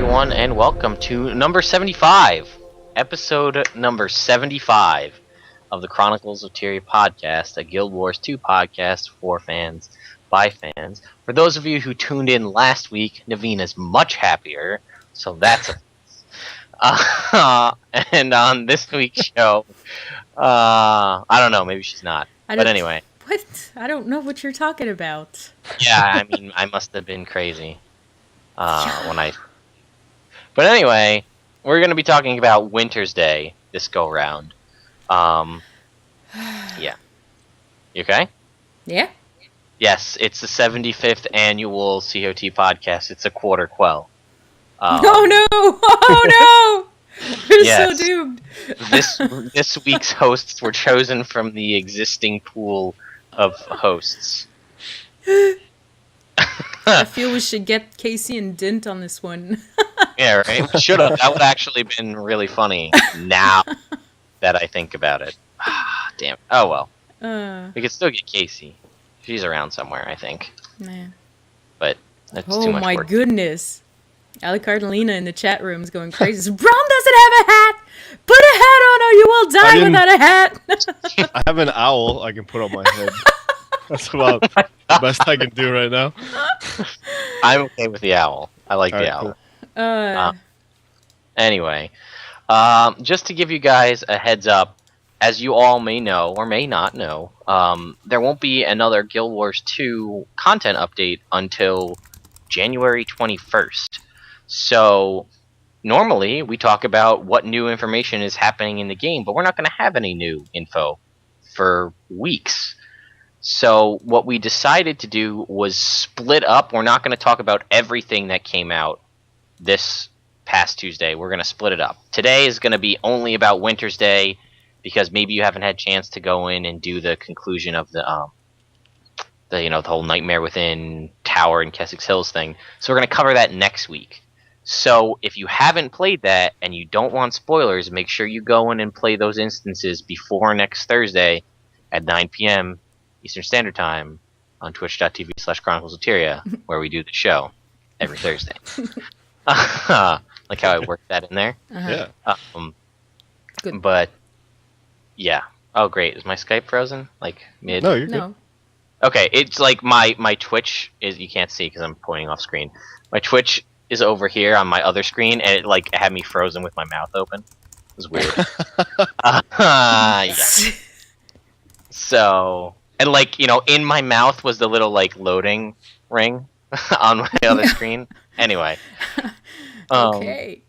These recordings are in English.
everyone, and welcome to number 75, episode number 75 of the Chronicles of Tyria podcast, a Guild Wars 2 podcast for fans, by fans. For those of you who tuned in last week, Naveen is much happier, so that's and on this week's show, I don't know, maybe she's not, but anyway. What? I don't know what you're talking about. Yeah, I mean, I must have been crazy But anyway, we're going to be talking about Wintersday this go-round. Yeah. You okay? Yeah? Yes, it's the 75th annual CoT podcast. It's a quarter quell. Oh no! Oh no! We're yes, so doomed. This week's hosts were chosen from the existing pool of hosts. I feel we should get Casey and Dint on this one. Yeah, right? We should have. That would actually been really funny now that I think about it. Damn. Oh, well. We could still get Casey. She's around somewhere, I think. Man. But that's too much work. Oh, my goodness. Ali Cardinalina in the chat room is going crazy. Says, Brom doesn't have a hat! Put a hat on or you will die without a hat! I have an owl I can put on my head. That's about the best I can do right now. I'm okay with the owl. I like the owl. Cool. Anyway, just to give you guys a heads up, as you all may know, or may not know, there won't be another Guild Wars 2 content update until January 21st. So, normally, we talk about what new information is happening in the game, but we're not going to have any new info for weeks. So, what we decided to do was split up. We're not going to talk about everything that came out this past Tuesday. We're going to split it up. Today is going to be only about Wintersday, because maybe you haven't had a chance to go in and do the conclusion of the whole Nightmare Within Tower and Kessex Hills thing. So we're going to cover that next week. So if you haven't played that and you don't want spoilers, make sure you go in and play those instances before next Thursday at 9 p.m. Eastern Standard Time on twitch.tv/Chronicles of Tyria, where we do the show every Thursday. Like how I worked that in there. Uh-huh. Yeah. Good. But yeah. Oh, great. Is my Skype frozen? Like mid? No, you're good. No. Okay, it's like my Twitch is, you can't see because I'm pointing off screen. My Twitch is over here on my other screen, and it had me frozen with my mouth open. It was weird. Yeah. So, and in my mouth was the little loading ring on my other screen. Anyway. Okay.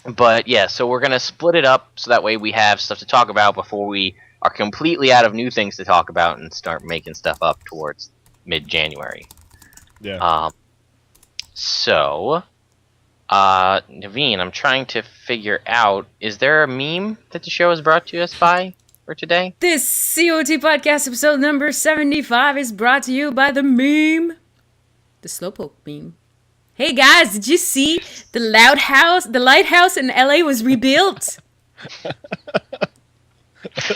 But yeah, so we're gonna split it up so that way we have stuff to talk about before we are completely out of new things to talk about and start making stuff up towards mid-January. Yeah. So, Naveen, I'm trying to figure out, is there a meme that the show is brought to us by for today? This CoTPodcast episode number 75 is brought to you by the meme. The Slowpoke meme. Hey guys, did you see the lighthouse in LA was rebuilt?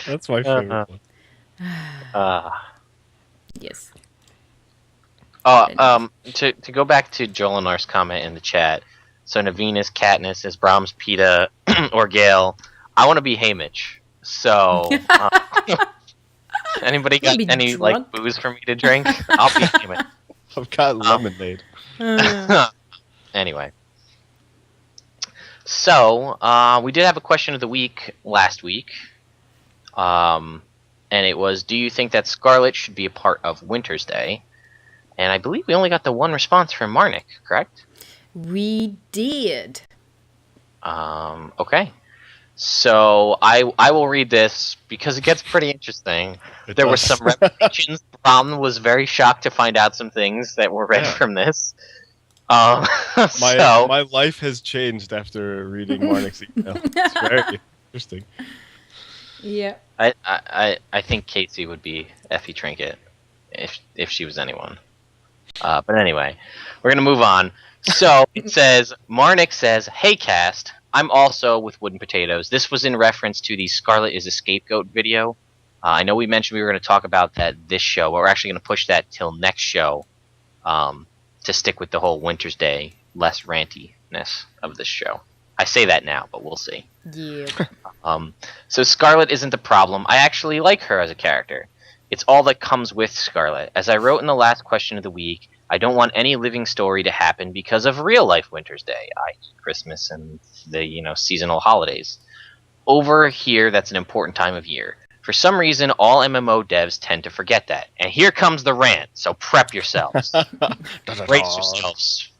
That's my favorite one. Yes. To go back to Jolinar's comment in the chat, so Naveen is Katniss, is Brahms Peta, or Gale. I want to be Haymitch. So, anybody got any booze for me to drink? I'll be Haymitch. I've got lemonade. Anyway. So, we did have a question of the week last week. And it was, do you think that Scarlet should be a part of Wintersday? And I believe we only got the one response from Marnik, correct? We did. Okay. So I will read this because it gets pretty interesting. There were some revelations. Brom was very shocked to find out some things that were read from this. My life has changed after reading Marnik's email. It's very interesting. Yeah. I think Casey would be Effie Trinket if she was anyone. But anyway, we're gonna move on. So it says, Marnik says, "Hey cast, I'm also with Wooden Potatoes." This was in reference to the Scarlet is a Scapegoat video. I know we mentioned we were going to talk about that this show, but we're actually going to push that till next show to stick with the whole Wintersday, less ranty freshness of this show. I say that now, but we'll see. Yeah. So Scarlet isn't the problem. I actually like her as a character. It's all that comes with Scarlet. As I wrote in the last question of the week, I don't want any living story to happen because of real-life Wintersday, i.e. Christmas and the, seasonal holidays. Over here, that's an important time of year. For some reason, all MMO devs tend to forget that. And here comes the rant, so prep yourselves. Brace yourselves.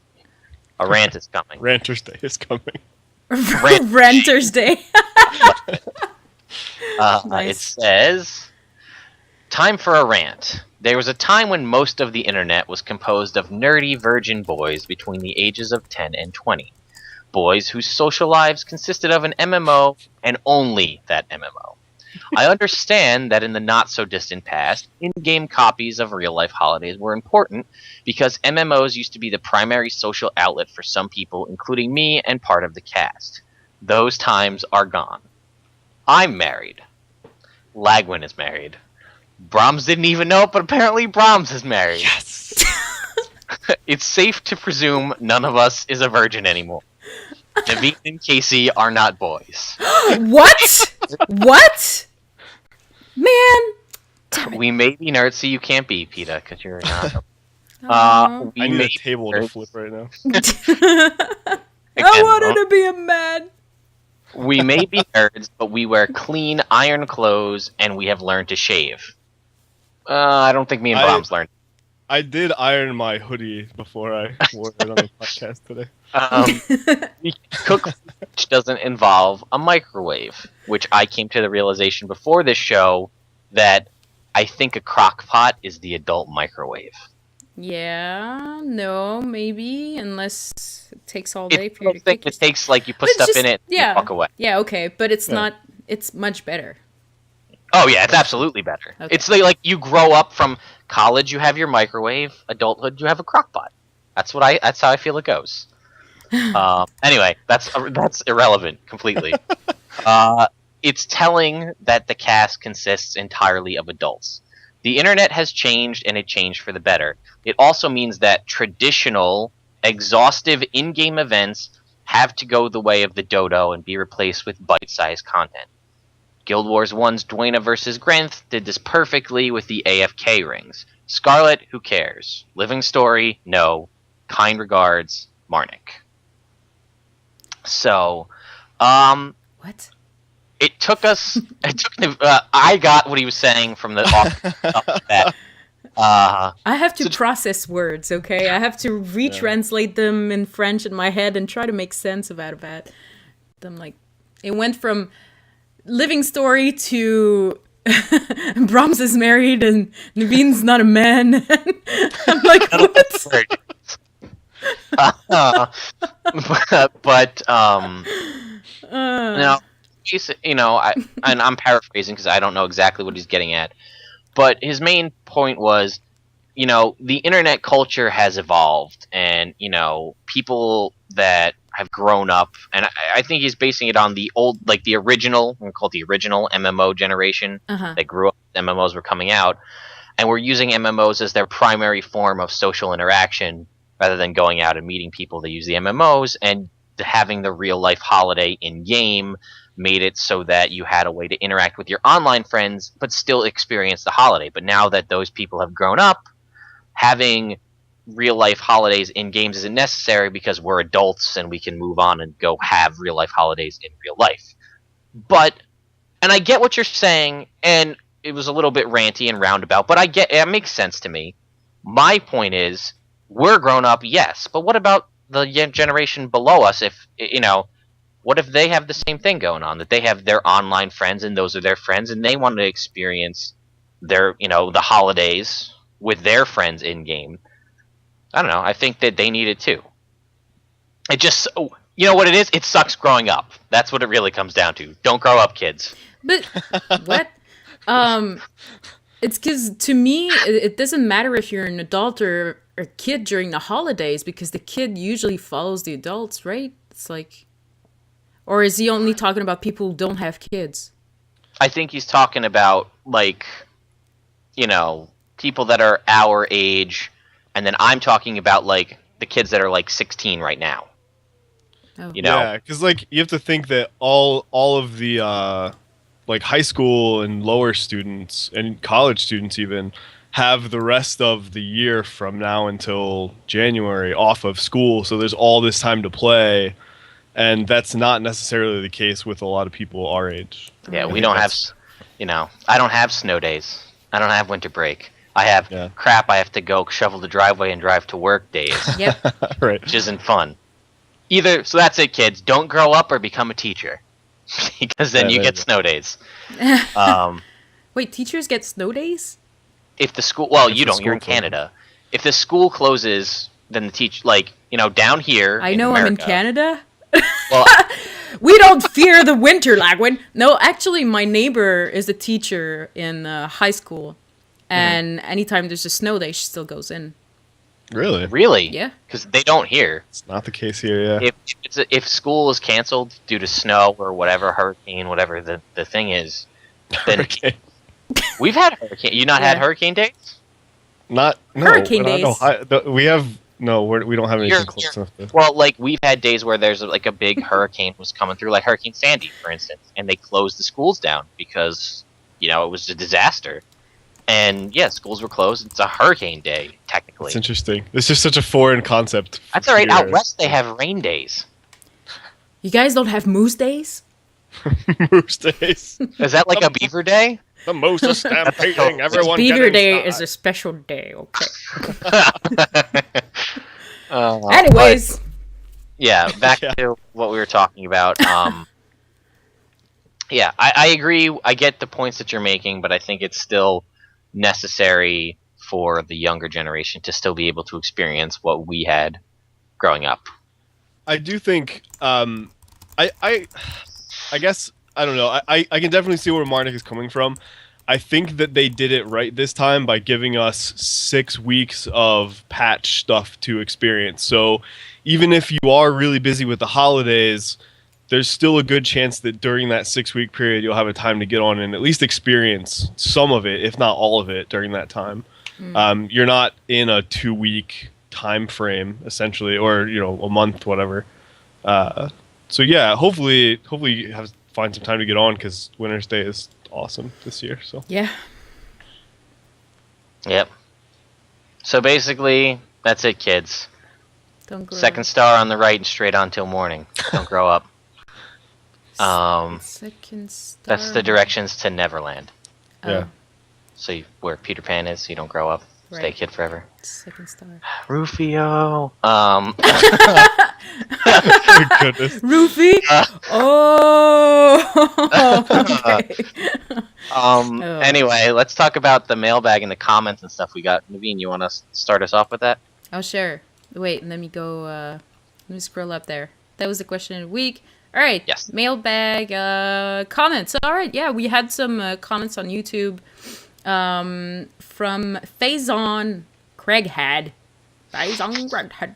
A rant is coming. Ranter's Day is coming. Renter's Day. Nice. It says, time for a rant. There was a time when most of the internet was composed of nerdy virgin boys between the ages of 10 and 20. Boys whose social lives consisted of an MMO and only that MMO. I understand that in the not-so-distant past, in-game copies of real-life holidays were important because MMOs used to be the primary social outlet for some people, including me and part of the cast. Those times are gone. I'm married. Lagwin is married. Brahms didn't even know it, but apparently Brahms is married. Yes! It's safe to presume none of us is a virgin anymore. Naveen and Casey are not boys. What? What? Man. We may be nerds, so you can't be, PETA, because you're not. Oh. I need a table to flip right now. I wanted to be a man. We may be nerds, but we wear clean, iron clothes, and we have learned to shave. I don't think me and Brahms learned. I did iron my hoodie before I wore it on the podcast today. We cook food which doesn't involve a microwave, which I came to the realization before this show that I think a crock pot is the adult microwave. Yeah, no, maybe, unless it takes all day for you to It cook. takes, like, you put stuff in it and you walk away. Yeah, okay, but it's not, it's much better. Oh, yeah, it's absolutely better. Okay. It's like you grow up from college, you have your microwave, adulthood, you have a crock pot. That's how I feel it goes. Anyway, that's irrelevant completely. It's telling that the cast consists entirely of adults. The internet has changed, and it changed for the better. It also means that traditional, exhaustive in-game events have to go the way of the dodo and be replaced with bite-sized content. Guild Wars 1's Dwayna vs. Grenth did this perfectly with the AFK rings. Scarlet, who cares? Living story, no. Kind regards, Marnik. So, What? it took us. I got what he was saying from the off the bat. I have to process words, okay? I have to retranslate them in French in my head and try to make sense of that. I'm like, it went from living story to Brahms is married and Naveen's not a man. I'm like, what? And I'm paraphrasing because I don't know exactly what he's getting at. But his main point was, the internet culture has evolved, and people that have grown up, and I think he's basing it on the old, like the original, we call it the original MMO generation that grew up. MMOs were coming out, and we're using MMOs as their primary form of social interaction rather than going out and meeting people. They use the MMOs, and having the real life holiday in game made it so that you had a way to interact with your online friends but still experience the holiday. But now that those people have grown up, having real life holidays in games isn't necessary because we're adults and we can move on and go have real life holidays in real life. And I get what you're saying, and it was a little bit ranty and roundabout, but I get it makes sense to me. My point is, we're grown up, yes, but what about the generation below us? What if they have the same thing going on, that they have their online friends and those are their friends, and they want to experience their, the holidays with their friends in game? I don't know. I think that they need it too. It just, you know what it is? It sucks growing up. That's what it really comes down to. Don't grow up, kids. But what? It's because to me, it doesn't matter if you're an adult or a kid during the holidays, because the kid usually follows the adults, right? It's like, or is he only talking about people who don't have kids? I think he's talking about, people that are our age, and then I'm talking about, the kids that are, 16 right now. Oh. You know, Yeah, because like you have to think that all of the like high school and lower students and college students even have the rest of the year from now until January off of school, so there's all this time to play, and that's not necessarily the case with a lot of people our age. yeah, I we think don't have, that's- I don't have snow days. I don't have winter break. I have Yeah. crap. I have to go shovel the driveway and drive to work days, Yep. right. which isn't fun. Either so that's it, kids. Don't grow up or become a teacher, because then Yeah, you there get you go. snow days. Um, Wait, teachers get snow days? if the school, well, If you the don't. You're in school closes. Canada. If the school closes, then the teach, like, down here. I know I'm in America, Canada. Well, We don't fear the winter, Lagwin. No, actually, my neighbor is a teacher in high school. And anytime there's a snow day, she still goes in. Really? really? Yeah. Because they don't hear. It's not the case here. Yeah. If school is canceled due to snow or whatever, hurricane, whatever the thing is, then Okay. we've had hurricane. You not had Yeah. hurricane days? Not no, Hurricane not days. we have no. We don't have anything close enough to. Well, like, we've had days where there's like a big hurricane was coming through, like Hurricane Sandy, for instance, and they closed the schools down because it was a disaster. And yeah, schools were closed. It's a hurricane day, technically. It's interesting. It's just such a foreign concept. That's all right. here. Out west, they have rain days. You guys don't have moose days? Moose days. Is that like a beaver day? The moose is stampeding. Everyone Beaver get Day inside. is a special day, okay. But, Anyways, yeah, back Yeah. to what we were talking about. Yeah, I agree. I get the points that you're making, but I think it's still necessary for the younger generation to still be able to experience what we had growing up. I do think. I guess I don't know. I can definitely see where Marnik is coming from. I think that they did it right this time by giving us 6 weeks of patch stuff to experience. So even if you are really busy with the holidays, there's still a good chance that during that 6-week period you'll have a time to get on and at least experience some of it, if not all of it, during that time. You're not in a 2-week time frame essentially, or a month, whatever. So yeah, hopefully you find some time to get on because Wintersday is awesome this year. So yeah. Yep. So basically, that's it, kids. Don't grow Second up. star on the right and straight on till morning. Don't grow up. Second star. That's the directions to Neverland. Oh, yeah. So where Peter Pan is, so you don't grow up. Stay Right. kid forever. Second star. Rufio. Thank goodness. Roofie? Oh! Okay. Oh. Anyway, let's talk about the mailbag and the comments and stuff we got. Naveen, you want to start us off with that? Oh, sure. Wait, let me go, let me scroll up there. That was the question of the week. All right. Yes. Mailbag, comments. All right, yeah, we had some comments on YouTube from Faison Craighead. Faison Craighead.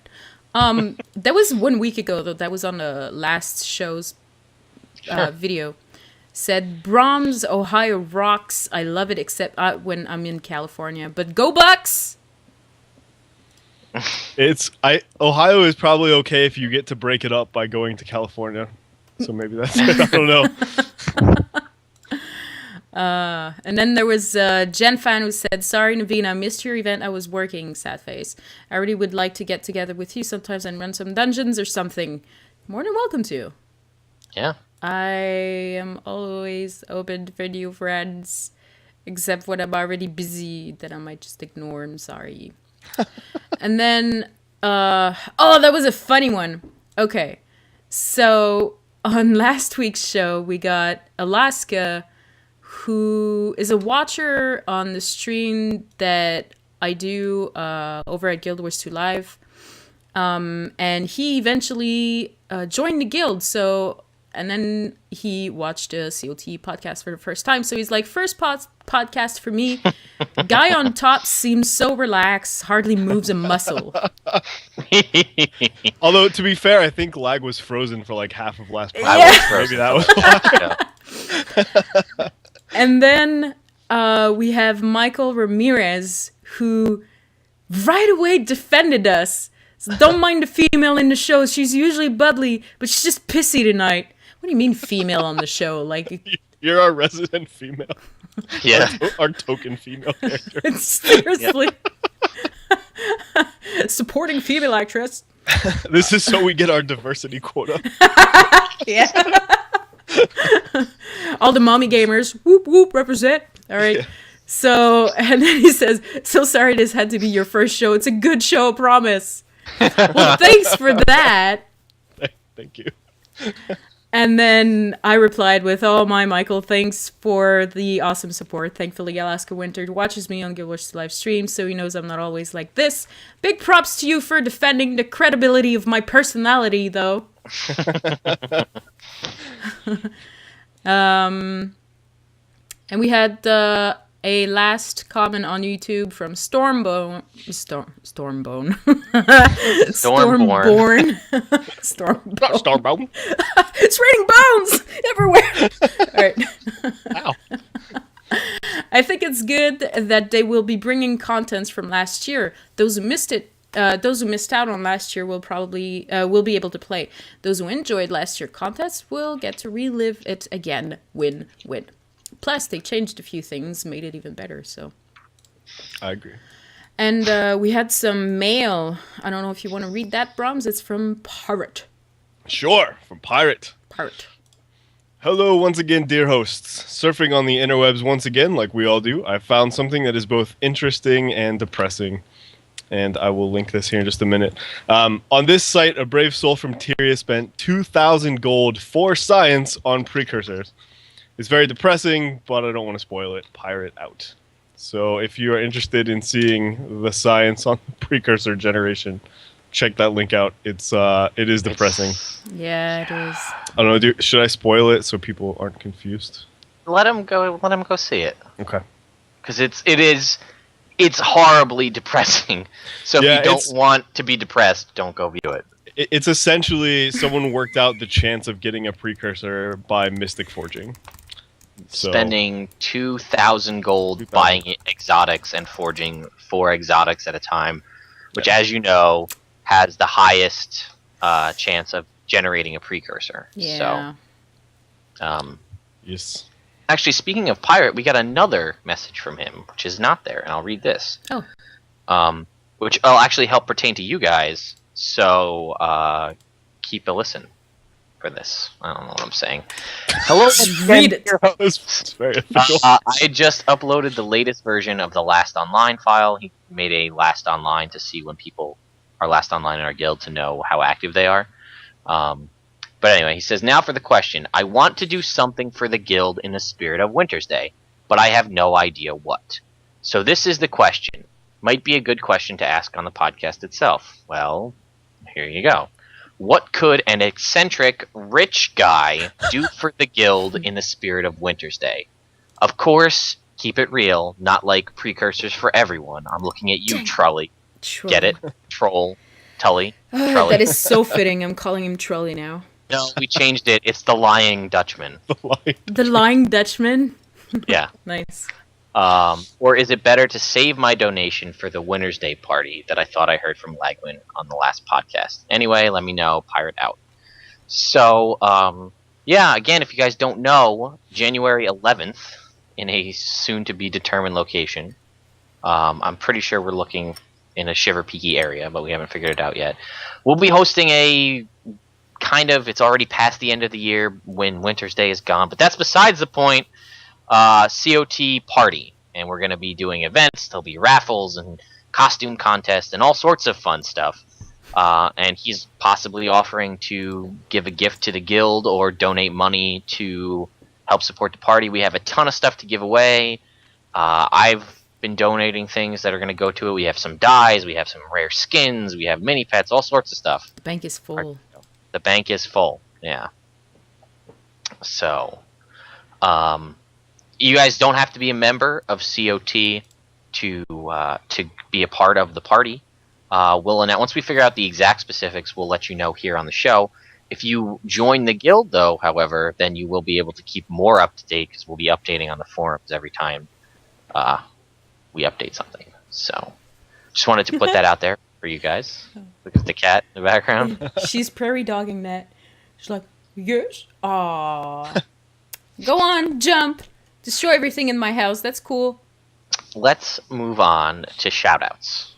That was 1 week ago, though. That was on the last show's video. Said, Brahms, Ohio rocks. I love it, except when I'm in California. But go Bucks! Ohio is probably okay if you get to break it up by going to California. So maybe that's it. I don't know. And then there was Jen fan who said, sorry, Naveen, I missed your event. I was working, sad face. I really would like to get together with you sometimes and run some dungeons or something. More than welcome to. Yeah. I am always open for new friends, except when I'm already busy, then I might just ignore. I'm sorry. And then, that was a funny one. Okay, so on last week's show, we got Alaska, who is a watcher on the stream that I do over at Guild Wars 2 Live. And he eventually joined the guild, and then he watched a CoT podcast for the first time. So he's like, first podcast for me. Guy on top seems so relaxed, hardly moves a muscle. Although, to be fair, I think lag was frozen for like half of last I podcast. was frozen Maybe that was Yeah. And then we have Michael Ramirez, who right away defended us, So don't mind the female in the show. She's usually bubbly, but she's just pissy tonight. What do you mean female on the show? Like, You're our resident female. Yeah. Our token female character. seriously. Supporting female actress. This is so we get our diversity quota. Yeah. All the mommy gamers, whoop whoop, represent. All right. Yeah. So, and then he says, "So sorry this had to be your first show. It's a good show, I promise." Well, thanks for that. Thank you. And then I replied with, "Oh my Michael, thanks for the awesome support. Thankfully, Alaska Winter watches me on Guildwars live stream, so he knows I'm not always like this. Big props to you for defending the credibility of my personality, though." And we had a last comment on YouTube from Stormborn. Stormborn. Starbone. It's raining bones everywhere. All right. Wow. I think it's good that they will be bringing contents from last year. Those who missed out on last year will probably will be able to play. Those who enjoyed last year's contest will get to relive it again. Win-win. Plus, they changed a few things, made it even better. So, I agree. And we had some mail. I don't know if you want to read that, Brahms. It's from Pirate. Sure, from Pirate. Hello once again, dear hosts. Surfing on the interwebs once again, like we all do, I found something that is both interesting and depressing. And I will link this here in just a minute. On this site, a brave soul from Tyria spent 2,000 gold for science on precursors. It's very depressing, but I don't want to spoil it. Pirate out. So if you are interested in seeing the science on the precursor generation, check that link out. It is depressing. Yeah, it is. I don't know. Should I spoil it so people aren't confused? Let him go. Let him go see it. Okay. Because it's horribly depressing. So Yeah, if you don't want to be depressed, don't go view it. It's essentially someone worked out the chance of getting a precursor by mystic forging. So, Spending 2,000 gold buying exotics and forging 4 exotics at a time, which, as you know, has the highest chance of generating a precursor. Yeah. So, yes. actually, speaking of Pirate, we got another message from him, which is not there, and I'll read this. Oh. Which will actually help pertain to you guys, so keep a listen for this. I don't know what I'm saying. Hello, Read it. It's very official. I just uploaded the latest version of the Last Online file. He made a Last Online to see when people are last online in our guild to know how active they are. But anyway, he says, now for the question. I want to do something for the guild in the spirit of Wintersday, but I have no idea what. So this is the question. Might be a good question to ask on the podcast itself. Well, here you go. What could an eccentric, rich guy do for the guild in the spirit of Wintersday? Of course, keep it real, not like precursors for everyone. I'm looking at you, Trully. Get it? Troll. Tully. Trully. That is so fitting. I'm calling him Trolly now. No, we changed it. It's the Lying Dutchman. The Lying Dutchman? Yeah. Nice. Or is it better to save my donation for the Wintersday party that I thought I heard from Lagwin on the last podcast? Anyway, let me know. Pirate out. So, yeah, again, if you guys don't know, January 11th, in a soon-to-be-determined location, I'm pretty sure we're looking in a Shiver Peaky area, but we haven't figured it out yet. We'll be hosting a it's already past the end of the year when Wintersday is gone, but that's besides the point. CoT party, and we're going to be doing events. There'll be raffles and costume contests and all sorts of fun stuff. And he's possibly offering to give a gift to the guild or donate money to help support the party. We have a ton of stuff to give away. I've been donating things that are going to go to it. We have some dyes, we have some rare skins, we have mini pets, all sorts of stuff. The bank is full. The bank is full, yeah. So, you guys don't have to be a member of CoT to be a part of the party. We'll announce once we figure out the exact specifics. We'll let you know here on the show. If you join the guild, though, however, then you will be able to keep more up to date because we'll be updating on the forums every time we update something. So, just wanted to put that out there. for you guys. Look at the cat in the background. She's prairie dogging that. She's like, yes. Aww. Go on, jump. Destroy everything in my house. That's cool. Let's move on to shoutouts.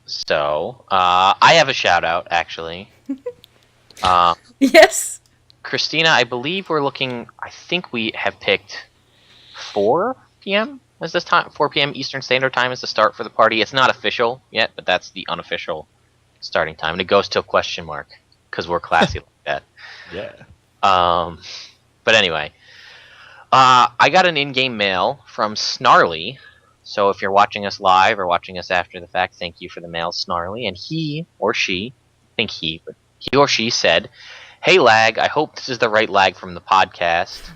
So, I have a shoutout, actually. Yes. Christina, I believe I think we have picked 4 p.m. as this time. 4 p.m. Eastern Standard Time is the start for the party. It's not official yet, but that's the unofficial starting time. And it goes till question mark, because we're classy like that. Yeah. But anyway, I got an in-game mail from Snarly. So if you're watching us live or watching us after the fact, thank you for the mail, Snarly. And he or she said, "Hey lag, I hope this is the right lag from the podcast.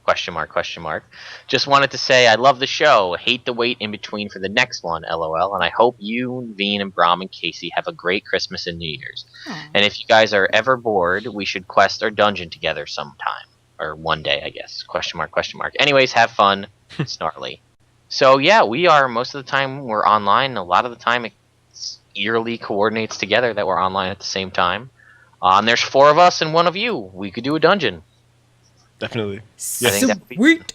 Question mark, question mark. Just wanted to say I love the show. Hate the wait in between for the next one, LOL. And I hope you, Veen, and Brom, and Casey have a great Christmas and New Year's. And if you guys are ever bored, we should quest or dungeon together sometime. Or one day, I guess. Question mark, question mark. Anyways, have fun. Snarly." So yeah, we are, most of the time we're online. A lot of the time it yearly coordinates together that we're online at the same time. And there's 4 of us and 1 of you. We could do a dungeon. Definitely. I think that'd be- Sweet.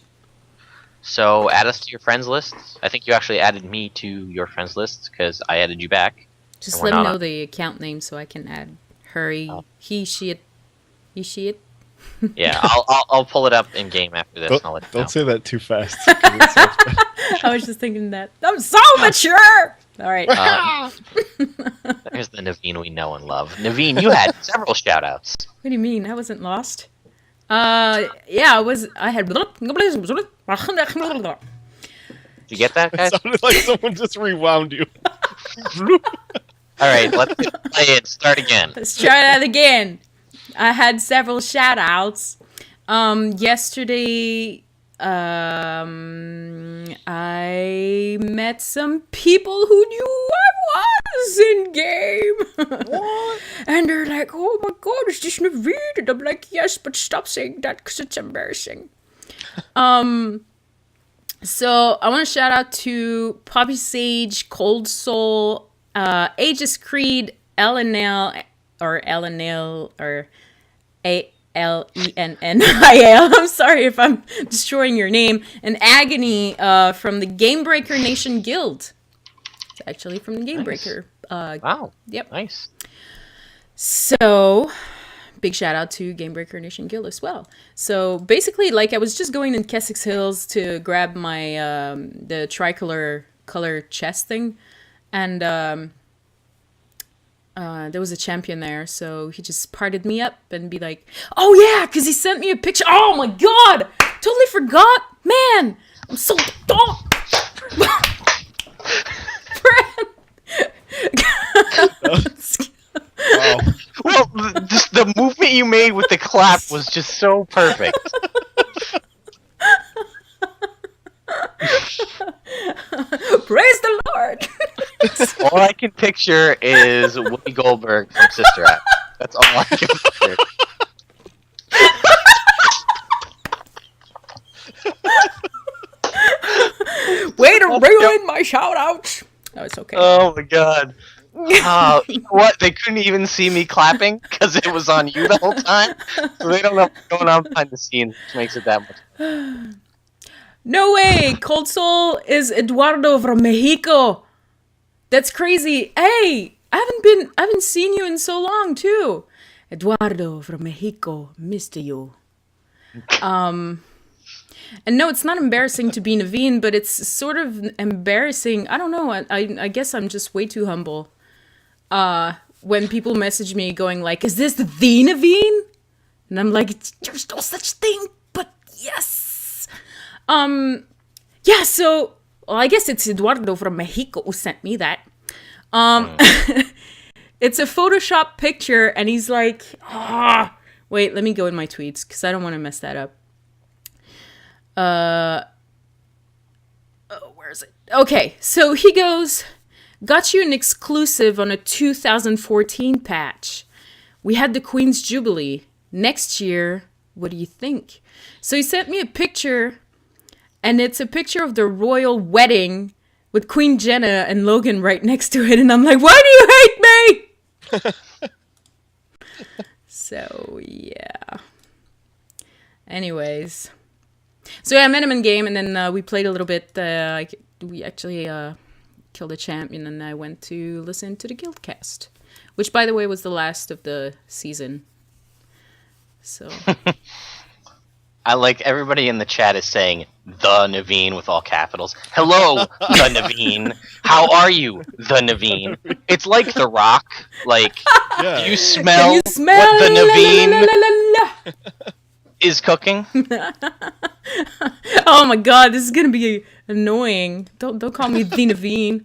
So add us to your friends list. I think you actually added me to your friends list because I added you back. Just And we're let me not know on- the account name so I can add her, he, she, it. He, she, it. Yeah, I'll pull it up in game after this. And I'll let you know. Don't say that too fast. 'Cause it sounds bad. I was just thinking that. I'm so mature! Alright. There's the Naveen we know and love. Naveen, you had several shoutouts. What do you mean? I wasn't lost. Yeah, I had. Did you get that, guys? It sounded like someone just rewound you. All right, let's play it. Start again. Let's try that again. I had several shout outs. Yesterday, I met some people who knew I was in game. What? And they're like, "Oh my god, is this Naveen?" And I'm like, "Yes, but stop saying that because it's embarrassing." So I want to shout out to Poppy Sage, Cold Soul, Aegis Creed, LNL, or ALENNIL. I'm sorry if I'm destroying your name. And Agony from the Gamebreaker Nation Guild. It's actually from the Gamebreaker. Wow. Yep. Nice. So, big shout out to Gamebreaker Nation Guild as well. So basically, like, I was just going in Kessex Hills to grab my the tricolor color chest thing, and there was a champion there, so he just parted me up and be like, "Oh yeah," because he sent me a picture. Oh my god, totally forgot, man. I'm so dumb. Wow. Well, just the movement you made with the clap was just so perfect. Praise the Lord. All I can picture is Whoopi Goldberg from Sister Act. That's all I can picture. Way to ruin my shout outs. No, it's okay. Oh my god. You know what? They couldn't even see me clapping because it was on you the whole time. So they don't know what's going on behind the scenes, which makes it that much. No way! Cold Soul is Eduardo from Mexico. That's crazy. Hey, I haven't seen you in so long too. Eduardo from Mexico, missed you. And no, it's not embarrassing to be Naveen, but it's sort of embarrassing. I don't know. I guess I'm just way too humble. When people message me going like, "Is this the Naveen?" And I'm like, "There's no such thing," but yes. Yeah, so, well, I guess it's Eduardo from Mexico who sent me that. It's a Photoshop picture, and he's like, wait, let me go in my tweets, because I don't want to mess that up. Where is it? Okay, so he goes, "Got you an exclusive on a 2014 patch. We had the Queen's Jubilee. Next year, what do you think?" So he sent me a picture, and it's a picture of the royal wedding with Queen Jenna and Logan right next to it, and I'm like, why do you hate me? So yeah. Anyways, so yeah, I met him in game, and then we played a little bit. We actually killed a champion, and I went to listen to the Guildcast, which, by the way, was the last of the season. So I like everybody in the chat is saying the Naveen with all capitals. Hello, the Naveen. How are you, the Naveen? It's like The Rock. Like, Yeah. do you smell, Can you smell what the Naveen la, la, la, la, la. is cooking? Oh my god, this is gonna be annoying. Don't call me the Naveen.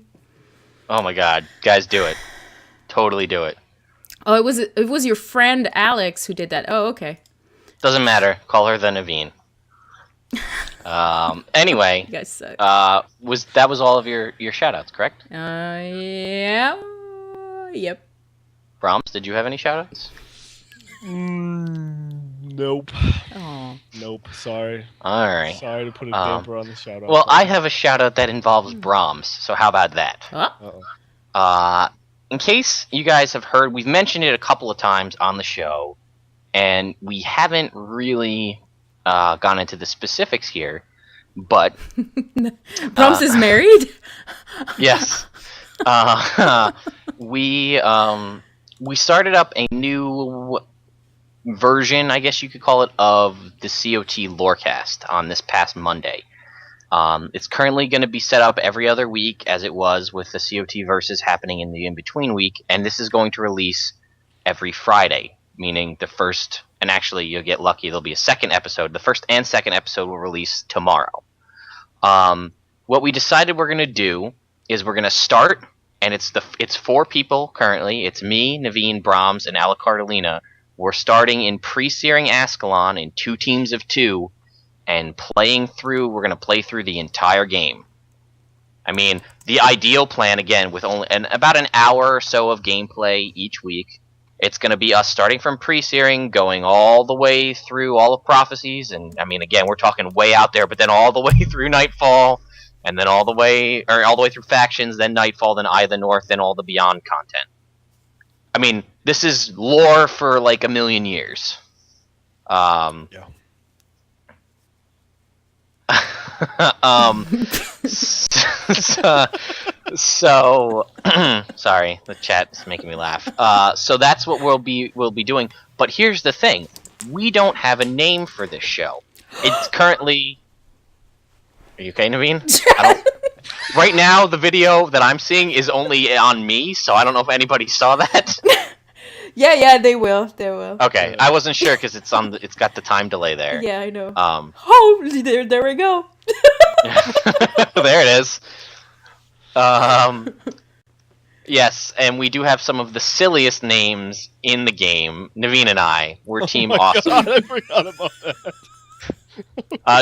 Oh my god, guys, do it. Totally do it. Oh, it was your friend Alex who did that. Oh, okay. Doesn't matter. Call her the Naveen. Anyway, You guys suck. that was all of your shoutouts, correct? Yeah. Yep. Brahms, did you have any shoutouts? Nope. Oh. Nope. Sorry. All right. Sorry to put a damper on the shout out. Well, I have a shoutout that involves Brahms, so how about that? Oh. Uh-oh. In case you guys have heard, we've mentioned it a couple of times on the show, and we haven't really gone into the specifics here, but Brahms is married? yes, we started up a new version, I guess you could call it, of the CoT Lorecast on this past Monday. It's currently going to be set up every other week, as it was with the CoT versus happening in the in-between week, and this is going to release every Friday, meaning the first, and actually you'll get lucky, there'll be a second episode. The first and second episode will release tomorrow. What we decided we're going to do is we're going to start, and it's 4 people currently. It's me, Naveen, Brahms, and Alacardalina. We're starting in pre-searing Ascalon in 2 teams of 2, and we're going to play through the entire game. I mean, the ideal plan, again, with only about an hour or so of gameplay each week, it's going to be us starting from pre-searing, going all the way through all of Prophecies, and I mean, again, we're talking way out there, but then all the way through Nightfall, and then all the way through Factions, then Nightfall, then Eye of the North, then all the Beyond content. I mean, this is lore for like a million years. Yeah. So sorry, the chat's making me laugh. So that's what we'll be doing. But here's the thing: we don't have a name for this show. It's currently. Are you okay, Naveen? Right now, the video that I'm seeing is only on me, so I don't know if anybody saw that. Yeah, they will. They will. Okay, I wasn't sure because it's got the time delay there. Yeah, I know. Oh, there we go. there it is. Yes, and we do have some of the silliest names in the game. Naveen and I, we're Team Awesome. God, I forgot about that.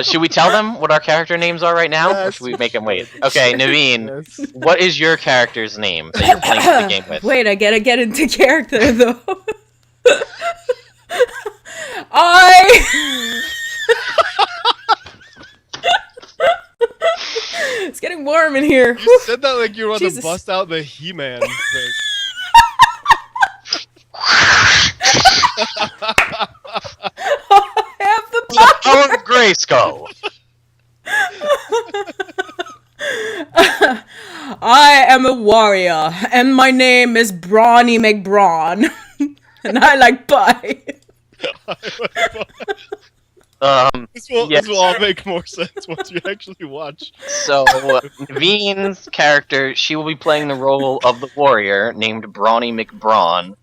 Should we tell them what our character names are right now, or Yes, should we make them wait? Okay, Naveen, Yes. what is your character's name that you're playing the game with? Wait, I gotta get into character though. It's getting warm in here. You said that like you were about Jesus. to bust out the He-Man thing. Have the The power of Grayskull. I am a warrior, and my name is Brawny McBrawn, and I like pie. This will all make more sense once you actually watch. So, Naveen's character, she will be playing the role of the warrior named Brawny McBrawn,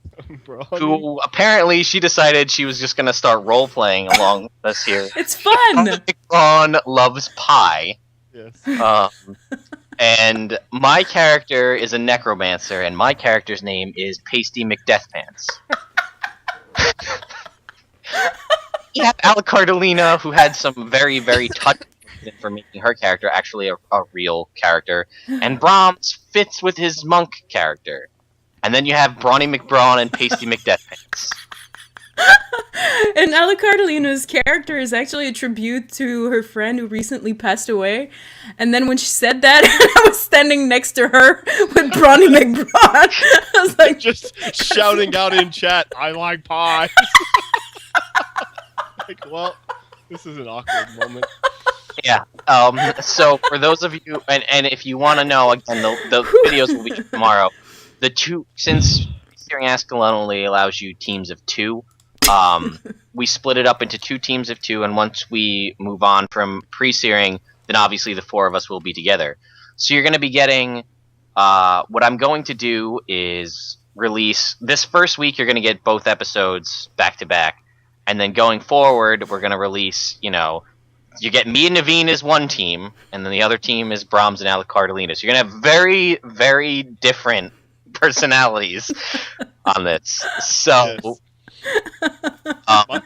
who apparently she decided she was just going to start role-playing along with us here. It's fun. McBrawn loves pie. Yes. And my character is a necromancer, and my character's name is Pasty McDeathpants. We have Alacardalina, who had some very, very touching for making her character actually a real character, and Brahms fits with his monk character. And then you have Brawny McBrawn and Pasty McDeathpants. And Alicardalina's character is actually a tribute to her friend who recently passed away. And then when she said that, I was standing next to her with Bronny McBron. I was like, Just shouting out in chat, I like pies. Like, well, this is an awkward moment. Yeah. So for those of you, and if you want to know, again, the videos will be tomorrow. Since Searing Ascalon only allows you teams of 2, we split it up into 2 teams of 2, and once we move on from pre-searing, then obviously the 4 of us will be together. So you're going to be getting, what I'm going to do is release, this first week you're going to get both episodes back to back, and then going forward, we're going to release, you get me and Naveen as one team, and then the other team is Brahms and Alicardalina. So you're going to have very, very different personalities on this. So... Yes.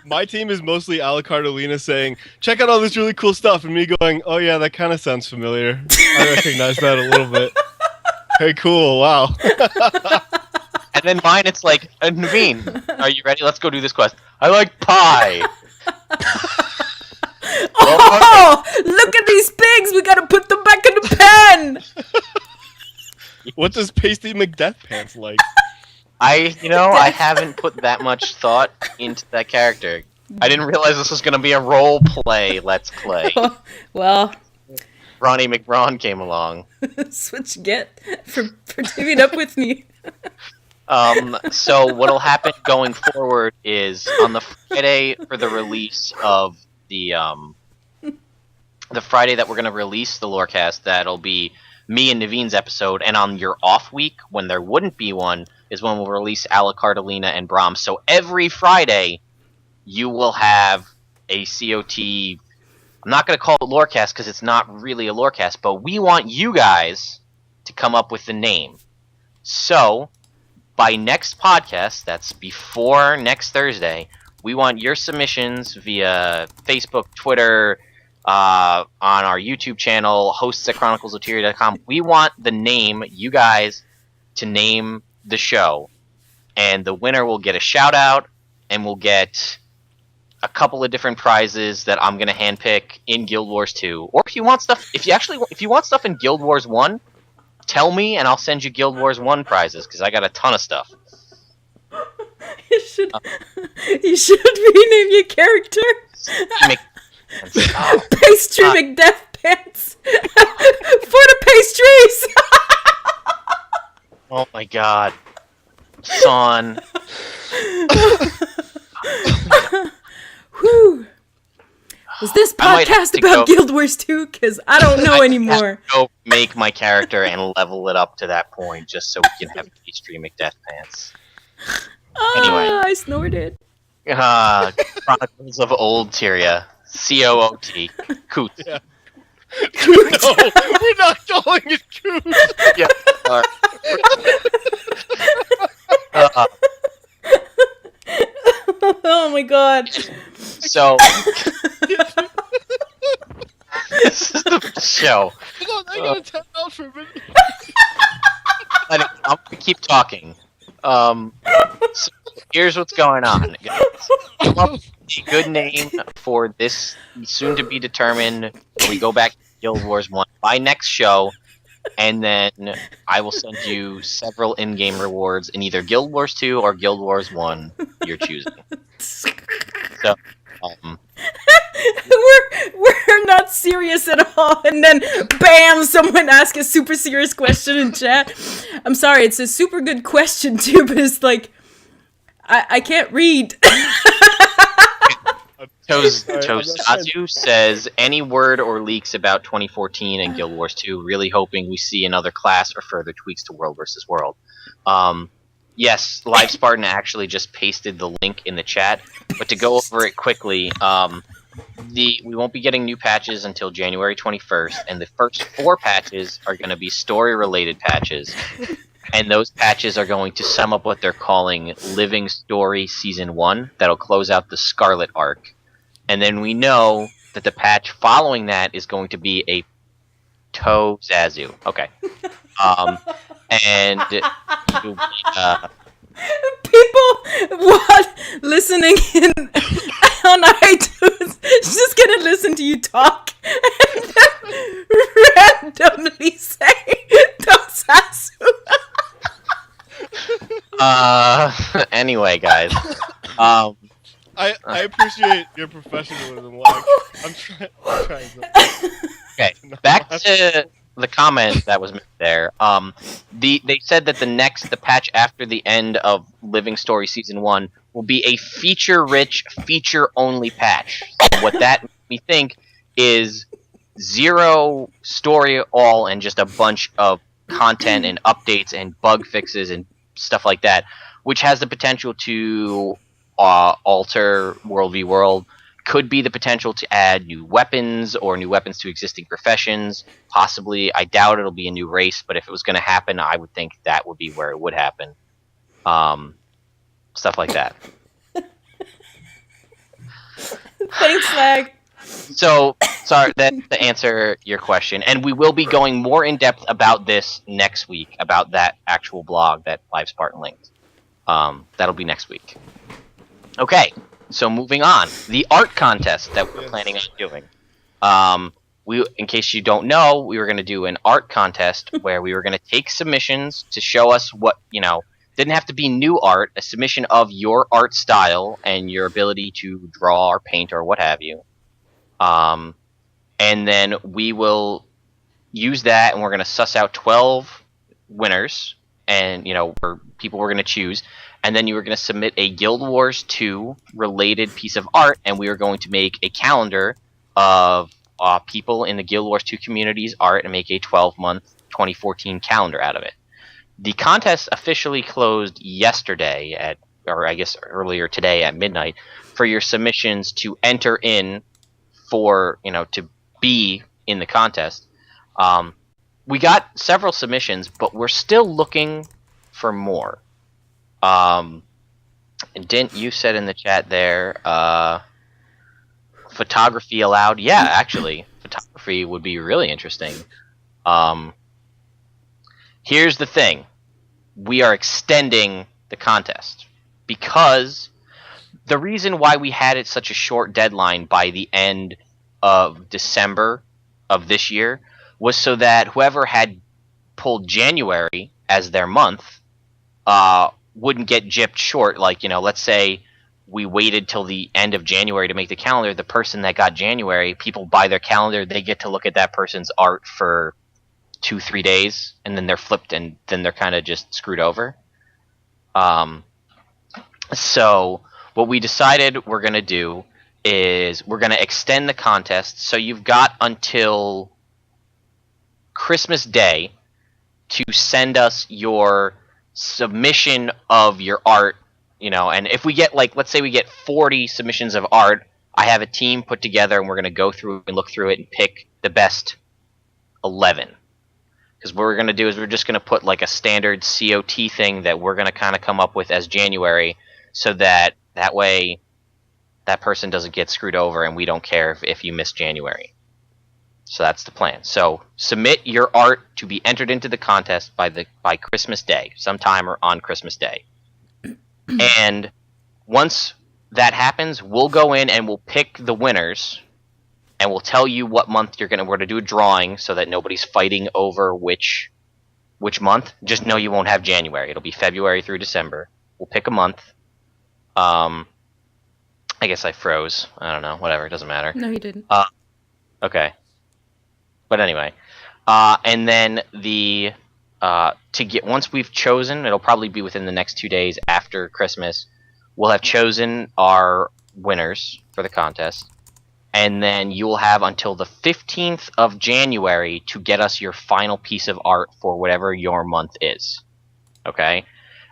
My team is mostly Alicardalina saying, check out all this really cool stuff, and me going, oh yeah, that kind of sounds familiar. I recognize that a little bit. Hey, cool, wow. And then mine, it's like, Naveen, are you ready? Let's go do this quest. I like pie. oh, look at these pigs. We got to put them back in the pen. What does Pasty McDeathpants like? I haven't put that much thought into that character. I didn't realize this was going to be a role play, let's play. Well, Ronnie McBron came along. that's what you get for teaming up with me. So what'll happen going forward is on the Friday for the release of the Friday that we're going to release the Lorecast, that'll be me and Naveen's episode, and on your off week, when there wouldn't be one, is when we'll release Alicardalina and Brahms. So every Friday, you will have a COT. I'm not going to call it Lorecast because it's not really a Lorecast, but we want you guys to come up with the name. So, by next podcast, that's before next Thursday, we want your submissions via Facebook, Twitter, on our YouTube channel, hosts at chroniclesoteria.com. We want the name, you guys, to name the show. And the winner will get a shout out, and we'll get a couple of different prizes that I'm going to handpick in Guild Wars 2. Or if you want stuff, if you want stuff in Guild Wars 1, tell me and I'll send you Guild Wars 1 prizes, because I got a ton of stuff. You should rename your character. Pastry McDeathpants for the pastries. Oh my god. Son. Whew. Was this podcast about Guild Wars 2? Because I don't know anymore. Go make my character and level it up to that point just so we can have Pastry McDeathpants. Anyway. I snorted. Chronicles of Olde Tyria. COOT. Coot. Yeah. No, we're not calling it Coot. Yeah. Oh my god. So this is the show. Hold on, I gotta tap out for a minute. I'm gonna keep talking. So here's what's going on. Come up with a good name for this soon to be determined when we go back to Guild Wars 1 by next show, and then I will send you several in-game rewards in either Guild Wars 2 or Guild Wars 1 you're choosing. So we're not serious at all, and then bam, someone asks a super serious question in chat. I'm sorry, it's a super good question too, but it's like I can't read. Tozazu says, any word or leaks about 2014 and Guild Wars 2, really hoping we see another class or further tweaks to World vs. World. Yes, Live Spartan actually just pasted the link in the chat, but to go over it quickly, we won't be getting new patches until January 21st, and the first 4 patches are going to be story-related patches, and those patches are going to sum up what they're calling Living Story Season 1, that'll close out the Scarlet arc. And then we know that the patch following that is going to be a Tozazu. Okay. And People listening on iTunes just gonna listen to you talk and then randomly say Tosasu. Anyway, guys. I appreciate your professionalism. Like, I'm trying to. Okay, back to the comment that was made there. They said that the patch after the end of Living Story Season 1 will be a feature-rich, feature-only patch. So what that made me think is 0 story at all and just a bunch of content and updates and bug fixes and stuff like that, which has the potential to alter World v World. Could be the potential to add new weapons or new weapons to existing professions. Possibly, I doubt it'll be a new race, but if it was going to happen, I would think that would be where it would happen. Stuff like that. Thanks, Lag. So, sorry, that's to answer your question. And we will be going more in depth about this next week, about that actual blog that 5 Spartan linked. That'll be next week. Okay, so moving on. The art contest that we're planning on doing. In case you don't know, we were going to do an art contest where we were going to take submissions to show us what, didn't have to be new art, a submission of your art style and your ability to draw or paint or what have you. And then we will use that, and we're going to suss out 12 winners, and or people we're going to choose, and then you were going to submit a Guild Wars 2 related piece of art, and we are going to make a calendar of people in the Guild Wars 2 community's art and make a 12-month 2014 calendar out of it. The contest officially closed yesterday or I guess earlier today at midnight, for your submissions to enter in for, to be in the contest. We got several submissions, but we're still looking for more. And Dint, you said in the chat there, photography allowed. Yeah, actually, photography would be really interesting. Here's the thing. We are extending the contest because the reason why we had it such a short deadline by the end of December of this year was so that whoever had pulled January as their month wouldn't get gypped short. Like, let's say we waited till the end of January to make the calendar. The person that got January, people buy their calendar, they get to look at that person's art for 2-3 days, and then they're flipped, and then they're kind of just screwed over. So what we decided we're going to do is we're going to extend the contest. So you've got until Christmas Day to send us your submission of your art, and if we get, let's say we get 40 submissions of art, I have a team put together, and we're going to go through and look through it and pick the best 11. Because what we're going to do is we're just going to put a standard COT thing that we're going to kind of come up with as January, so that way that person doesn't get screwed over and we don't care if you miss January. So that's the plan. So submit your art to be entered into the contest by Christmas Day, sometime or on Christmas Day. And once that happens, we'll go in and we'll pick the winners, and we'll tell you what month we're going to do a drawing so that nobody's fighting over which month. Just know you won't have January. It'll be February through December. We'll pick a month. I guess I froze. I don't know. Whatever. It doesn't matter. No, you didn't. Okay. But anyway. And then once we've chosen, it'll probably be within the next 2 days after Christmas, we'll have chosen our winners for the contest. And then you'll have until the 15th of January to get us your final piece of art for whatever your month is. Okay?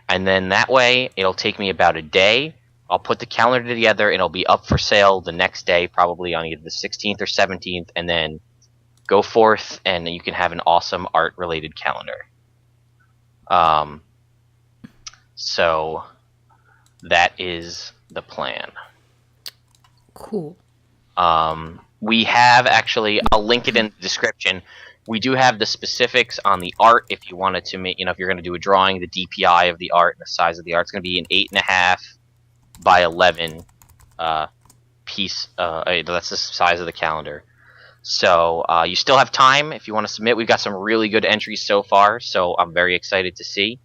And then that way, it'll take me about a day. I'll put the calendar together, and it'll be up for sale the next day, probably on either the 16th or 17th, and then go forth, and you can have an awesome art-related calendar. So that is the plan. Cool. We have actually, I'll link it in the description. We do have the specifics on the art if you wanted to make, if you're going to do a drawing, the DPI of the art and the size of the art is going to be an 8.5 by 11 piece. That's the size of the calendar. So you still have time if you want to submit. We've got some really good entries so far, so I'm very excited to see.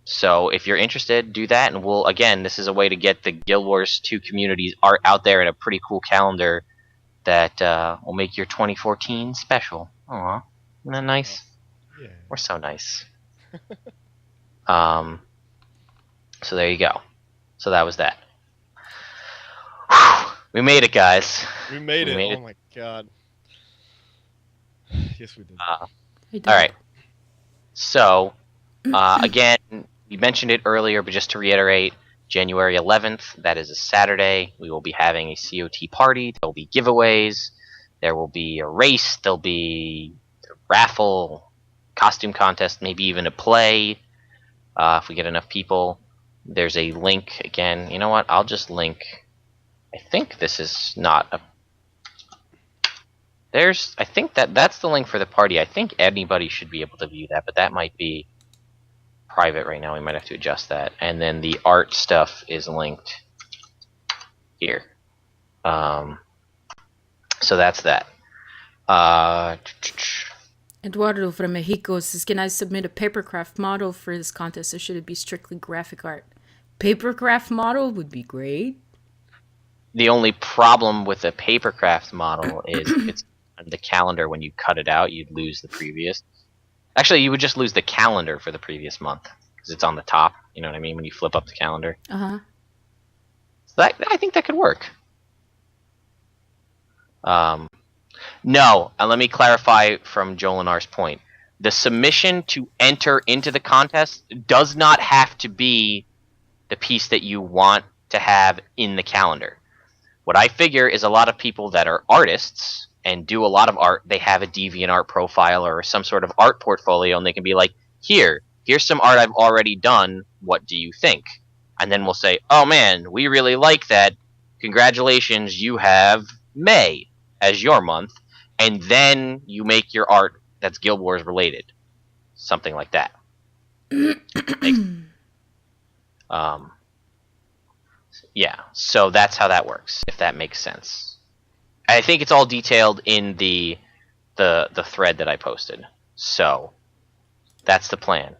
So if you're interested, do that, and this is a way to get the Guild Wars 2 community's art out there in a pretty cool calendar that will make your 2014 special. Aw, isn't that nice? Yeah. We're so nice. So there you go. So that was that. We made it, guys. We made it. it. Oh my god. Yes, we did. All right. So, again, we mentioned it earlier, but just to reiterate, January 11th, that is a Saturday, we will be having a COT party. There will be giveaways. There will be a race. There'll be a raffle, costume contest, maybe even a play if we get enough people. There's a link. Again, you know what? I'll just link. I think this is not a... I think that's the link for the party. I think anybody should be able to view that, but that might be private right now. We might have to adjust that. And then the art stuff is linked here. So that's that. Eduardo from Mexico says, can I submit a papercraft model for this contest, or should it be strictly graphic art? Papercraft model would be great. The only problem with a papercraft model is if it's on the calendar, when you cut it out, you'd lose the previous. Actually, you would just lose the calendar for the previous month because it's on the top. You know what I mean? When you flip up the calendar. Uh-huh. So I think that could work. No, and let me clarify from Jolinar's point. The submission to enter into the contest does not have to be the piece that you want to have in the calendar. What I figure is a lot of people that are artists and do a lot of art, they have a DeviantArt profile or some sort of art portfolio, and they can be like, here's some art I've already done, what do you think? And then we'll say, oh man, we really like that, congratulations, you have May as your month, and then you make your art that's Guild Wars related. Something like that. Yeah, so that's how that works, if that makes sense. I think it's all detailed in the thread that I posted. So that's the plan.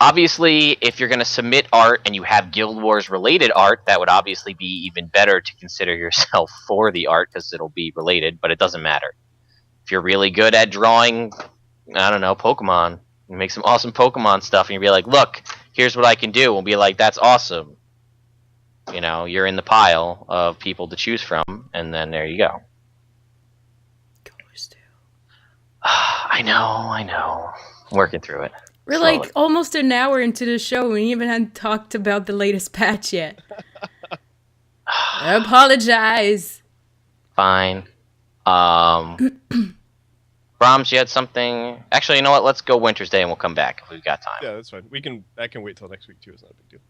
Obviously, if you're going to submit art and you have Guild Wars related art, that would obviously be even better to consider yourself for the art because it'll be related, but it doesn't matter. If you're really good at drawing, I don't know, Pokemon, you make some awesome Pokemon stuff and you'll be like, look, here's what I can do. We'll be like, that's awesome. You know, you're in the pile of people to choose from, and then there you go. I know. I'm working through it. We're slowly. like almost an hour into the show and we even hadn't talked about the latest patch yet. I apologize. Fine. Brahms, you had something? Actually, you know what? Let's go Wintersday and we'll come back if we've got time. Yeah, that's fine. I can wait till next week too. It's not a big deal.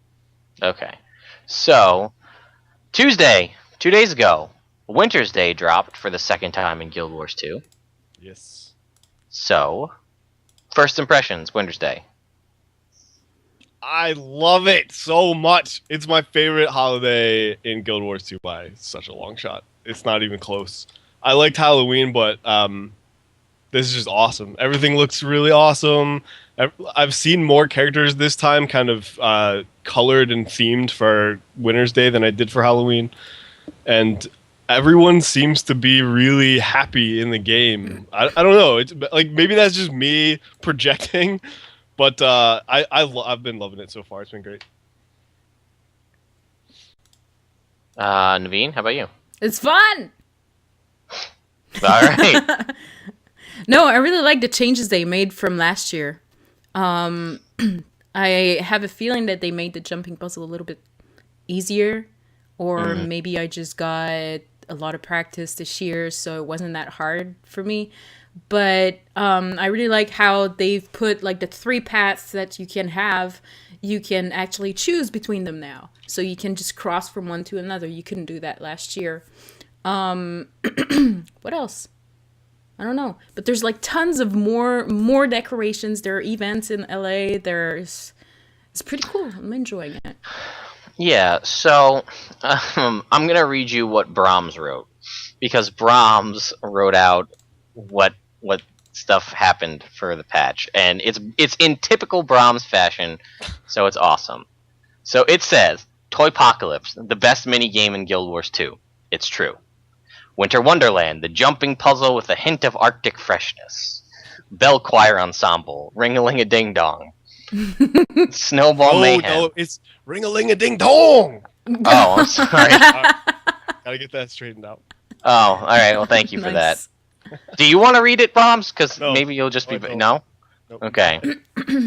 Okay. So, Tuesday, 2 days ago, Wintersday dropped for the second time in Guild Wars 2. Yes. So, first impressions, Wintersday. I love it so much. It's my favorite holiday in Guild Wars 2 by such a long shot. It's not even close. I liked Halloween, but this is just awesome. Everything looks really awesome. I've seen more characters this time kind of colored and themed for Winter's Day than I did for Halloween. And everyone seems to be really happy in the game. I don't know. It's like maybe that's just me projecting, but I've been loving it so far. It's been great. Naveen, how about you? It's fun! All right. No, I really like the changes they made from last year. I have a feeling that they made the jumping puzzle a little bit easier, or maybe I just got a lot of practice this year, so it wasn't that hard for me. But I really like how they've put like the 3 paths that you can have. You can actually choose between them now, so you can just cross from one to another. You couldn't do that last year. What else? I don't know. But there's like tons of more decorations. There are events in LA. It's pretty cool. I'm enjoying it. Yeah, so I'm gonna read you what Brahms wrote, because Brahms wrote out what stuff happened for the patch, and it's in typical Brahms fashion, so it's awesome. So it says, Toypocalypse, the best minigame in Guild Wars 2. It's true. Winter Wonderland, the jumping puzzle with a hint of Arctic freshness. Bell Choir Ensemble, Ring-a-ling-a-ding-dong. Snowball Mayhem. No, it's ring-a-ling-a-ding-dong! Oh, I'm sorry. Gotta get that straightened out. Oh, all right. Well, thank you for Nice. that. Do you want to read it, Brahms? Because No. maybe you'll just be... No. No? Nope. Okay.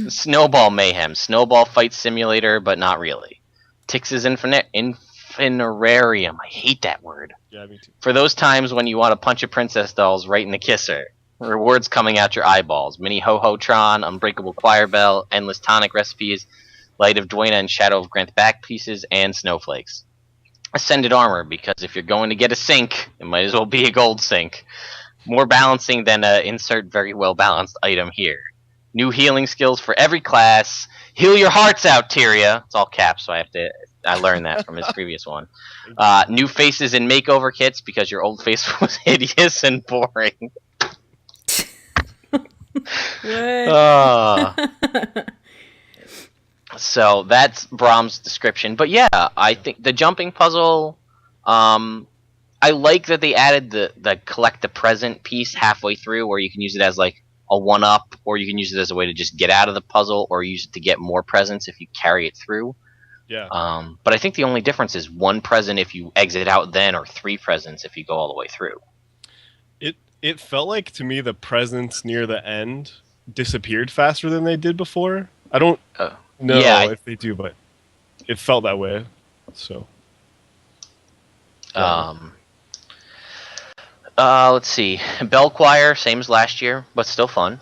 Snowball Mayhem. Snowball fight simulator, but not really. Tixx's Infinirarium. I hate that word. Yeah, me too. For those times when you want to punch a princess dolls right in the kisser. Rewards coming out your eyeballs. Mini Ho-Ho Tron, Unbreakable Choir Bell, endless Tonic recipes, Light of Dwayna and Shadow of Grenth backpieces, and snowflakes. Ascended armor, because if you're going to get a sink, it might as well be a gold sink. More balancing than a insert very well balanced item here. New healing skills for every class. Heal your hearts out, Tyria. It's all caps, so I learned that from his previous one. New faces and makeover kits, because your old face was hideous and boring. So that's Brahms' description. But yeah, I think the jumping puzzle, I like that they added the collect the present piece halfway through, where you can use it as like a one-up, or you can use it as a way to just get out of the puzzle, or use it to get more presents if you carry it through. Yeah. But I think the only difference is 1 present if you exit out then, or 3 presents if you go all the way through. It felt like, to me, the presents near the end disappeared faster than they did before. I don't know if they do, but it felt that way. So. Let's see. Bell Choir, same as last year, but still fun.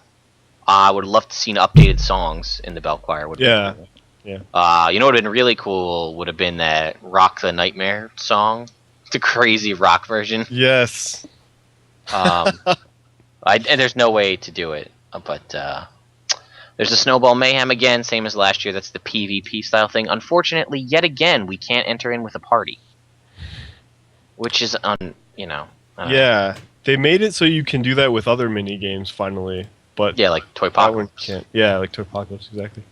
I would love to see updated songs in the Bell Choir. Yeah. You know what would have been really cool would have been that Rock the Nightmare song, the crazy rock version. Yes. And there's no way to do it, but there's a Snowball Mayhem again, same as last year. That's the PvP style thing. Unfortunately, yet again, we can't enter in with a party, which is Yeah, they made it so you can do that with other mini games finally, but yeah, like Toypocalypse. Can't. Yeah, like Toypocalypse, exactly.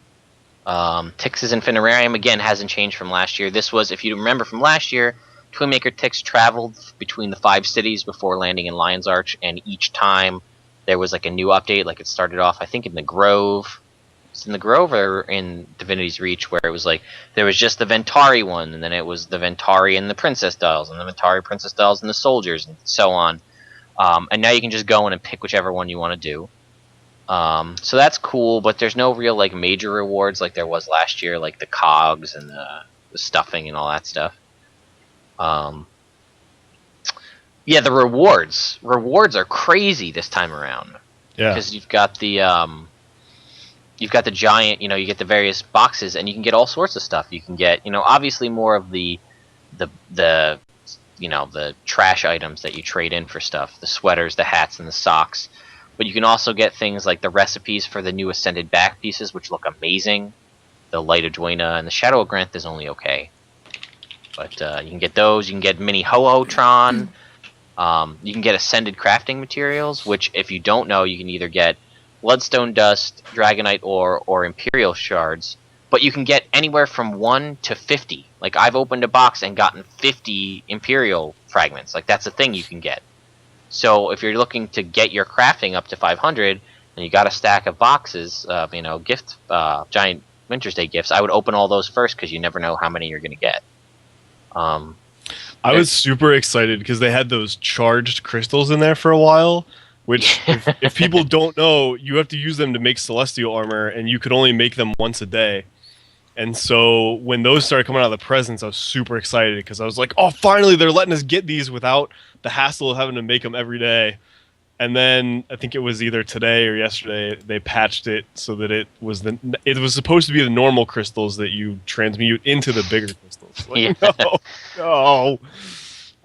Tixx's Infinirarium again hasn't changed from last year. This was, if you remember from last year, Twinmaker Tixx traveled between the 5 cities before landing in Lion's Arch, and each time there was like a new update. Like it started off, I think, in the Grove. It's in the Grove or in Divinity's Reach, where it was like there was just the Ventari one, and then it was the Ventari and the Princess Dolls, and the Ventari Princess Dolls and the Soldiers, and so on. And now you can just go in and pick whichever one you want to do. So that's cool, but there's no real like major rewards like there was last year, like the cogs and the stuffing and all that stuff. Yeah, the rewards are crazy this time around. Yeah, because you've got the giant, you get the various boxes, and you can get all sorts of stuff. You can get, obviously more of the trash items that you trade in for stuff, the sweaters, the hats, and the socks. But you can also get things like the recipes for the new Ascended back pieces, which look amazing. The Light of Dwayna and the Shadow of Grenth is only okay. But you can get those. You can get mini Ho-Ho Tron. You can get Ascended crafting materials, which, if you don't know, you can either get Bloodstone Dust, Dragonite Ore, or Imperial Shards. But you can get anywhere from 1 to 50. Like, I've opened a box and gotten 50 Imperial fragments. Like, that's a thing you can get. So if you're looking to get your crafting up to 500, and you got a stack of boxes of, giant Wintersday gifts, I would open all those first, because you never know how many you're going to get. I was super excited because they had those charged crystals in there for a while, which, if people don't know, you have to use them to make celestial armor, and you could only make them once a day. And so when those started coming out of the presents, I was super excited because I was like, oh, finally they're letting us get these without the hassle of having to make them every day. And then I think it was either today or yesterday they patched it so that it was supposed to be the normal crystals that you transmute into the bigger crystals. Like, Yeah. no.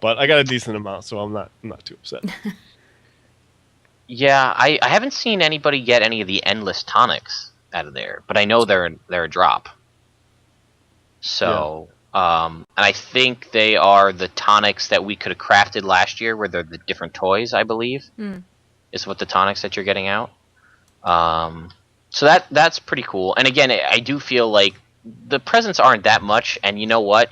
But I got a decent amount, so I'm not too upset. Yeah, I haven't seen anybody get any of the endless tonics out of there, but I know they're a drop. So, and I think they are the tonics that we could have crafted last year, where they're the different toys, I believe, is what the tonics that you're getting out. So that's pretty cool. And again, I do feel like the presents aren't that much, and you know what?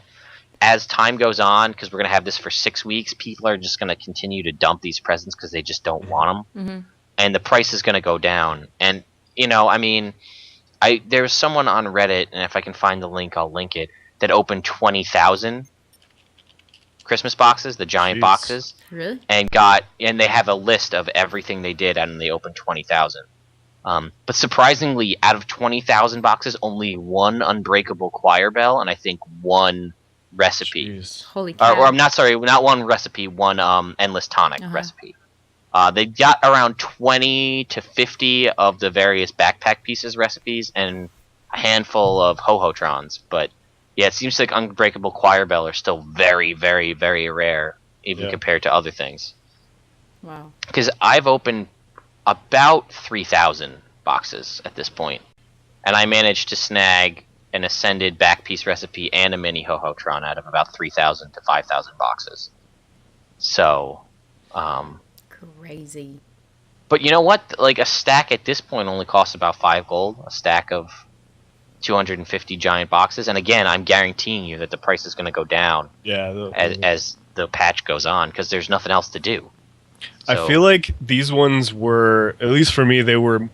As time goes on, because we're gonna have this for 6 weeks, people are just gonna continue to dump these presents because they just don't want them, and the price is gonna go down. And I mean, there's someone on Reddit, and if I can find the link, I'll link it, that opened 20,000 Christmas boxes, the giant boxes, Really? and they have a list of everything they did, and they opened 20,000. But surprisingly, out of 20,000 boxes, only one Unbreakable Choir Bell, and I think one recipe. Jeez. Holy cow. Or I'm not sorry, not one recipe, one Endless Tonic recipe. They got around 20 to 50 of the various backpack pieces recipes and a handful of Ho-Ho Trons. But yeah, it seems like Unbreakable Choir Bell are still very, very, very rare, even compared to other things. Wow. Because I've opened about 3,000 boxes at this point, and I managed to snag an Ascended back piece recipe and a mini Ho-Ho Tron out of about 3,000 to 5,000 boxes. So, crazy. But you know what? Like, a stack at this point only costs about 5 gold. A stack of 250 giant boxes, and again, I'm guaranteeing you that the price is going to go down. As the patch goes on, because there's nothing else to do. So, I feel like these ones were, at least for me, they were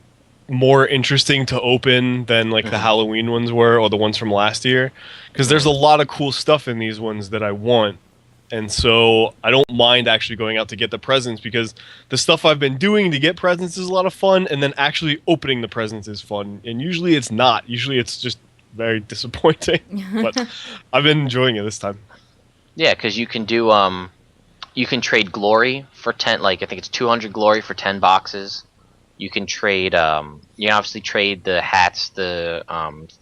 more interesting to open than like the Halloween ones were, or the ones from last year, because there's a lot of cool stuff in these ones that I want, and so I don't mind actually going out to get the presents, because the stuff I've been doing to get presents is a lot of fun, and then actually opening the presents is fun, and usually it's not. Usually it's just very disappointing, but I've been enjoying it this time. Yeah, because you can do you can trade glory for 10, like I think it's 200 glory for 10 boxes. You can trade you can obviously trade the hats, the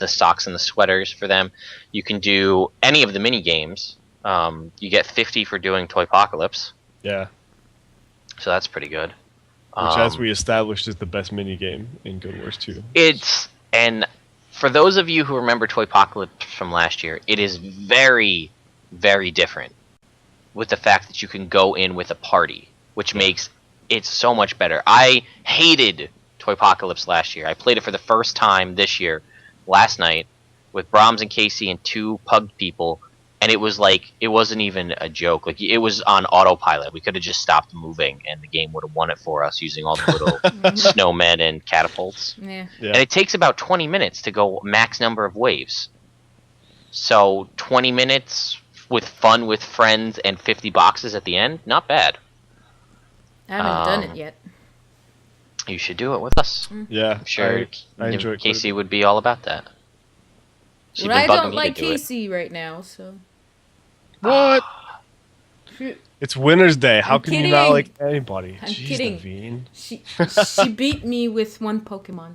socks and the sweaters for them. You can do any of the mini games. You get 50 for doing Toypocalypse. Yeah. So that's pretty good. Which, as we established, is the best mini game in Guild Wars 2. And for those of you who remember Toypocalypse from last year, it is very, very different, with the fact that you can go in with a party, which makes it so much better. I hated Toypocalypse last year. I played it for the first time this year, last night, with Brahms and Casey and 2 pug people, and it was like, it wasn't even a joke. Like, it was on autopilot. We could have just stopped moving, and the game would have won it for us using all the little snowmen and catapults. Yeah. And it takes about 20 minutes to go max number of waves. So 20 minutes with fun with friends and 50 boxes at the end, not bad. I haven't done it yet. You should do it with us. Yeah, I'm sure I enjoy it. Casey would be all about that. She's But been I bugging don't me like to do it. Casey right now, so. What? It's Wintersday. How I'm can you not kidding. like anybody? I'm Jeez, kidding. Naveen. She beat me with 1 Pokemon.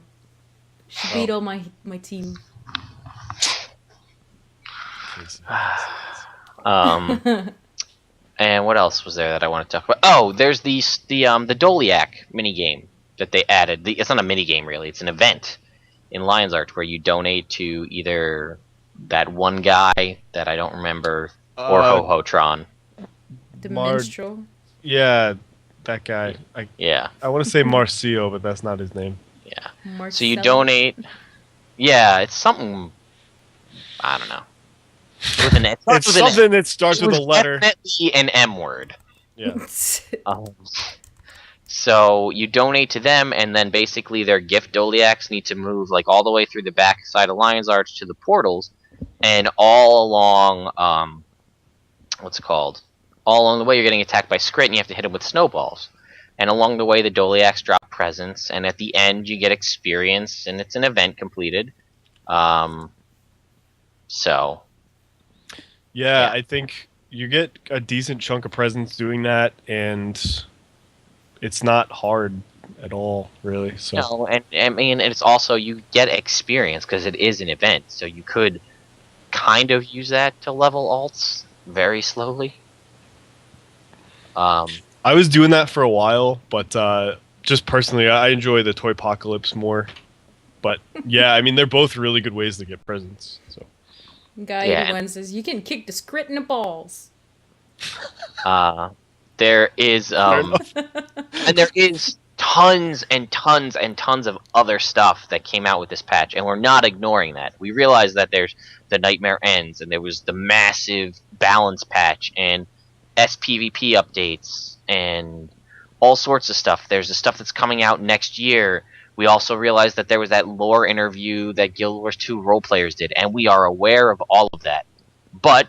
She beat all my team. And what else was there that I want to talk about? Oh, there's the Doliak minigame that they added. It's not a minigame, really. It's an event in Lion's Arch where you donate to either that one guy that I don't remember or Ho-Ho Tron. The minstrel. Yeah, that guy. Yeah. I want to say Marcio, but that's not his name. Yeah. Marcelo. So you donate. Yeah, it's something. I don't know. With an, It's something that starts with a letter. Definitely an M word. Yeah. So you donate to them, and then basically their gift Doliacs need to move like all the way through the back side of Lion's Arch to the portals, and all along, what's it called? All along the way, you're getting attacked by Scrit, and you have to hit them with snowballs. And along the way, the Doliacs drop presents, and at the end, you get experience, and it's an event completed. So. Yeah, I think you get a decent chunk of presents doing that, and it's not hard at all, really. So. No, and I mean, it's also, you get experience because it is an event, so you could kind of use that to level alts very slowly. I was doing that for a while, but just personally, I enjoy the Toypocalypse more. But yeah, I mean, they're both really good ways to get presents. So Guy Yeah. 81 says, you can kick the scrit in the balls. There is and there is tons and tons and tons of other stuff that came out with this patch, and we're not ignoring that. We realize that there's the Nightmare Ends, and there was the massive balance patch, and SPVP updates, and all sorts of stuff. There's the stuff that's coming out next year. We also realized that there was that lore interview that Guild Wars 2 role players did, and we are aware of all of that. But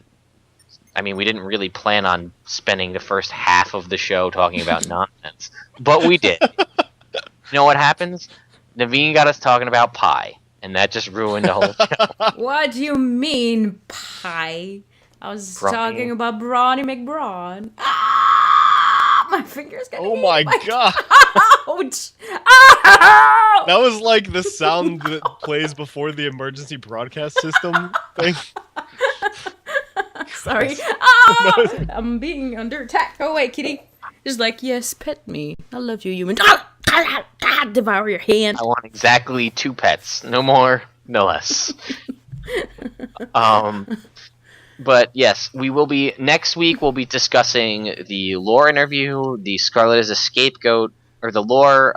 I mean, we didn't really plan on spending the first half of the show talking about nonsense, but we did. You know what happens? Naveen got us talking about pie, and that just ruined the whole show. What do you mean, pie? I was Brawny. talking about Brawny McBrawn. Ah! My finger's gonna oh eat my god, Ouch! Ow! that was like the sound that plays before the emergency broadcast system thing. Sorry. Ah! I'm being under attack. Go away, kitty. Just like, yes, pet me. I love you, human. Devour your hand. I want exactly 2 pets, no more, no less. But yes, we will be next week. We'll be discussing the lore interview, the Scarlet is a Scapegoat, or the lore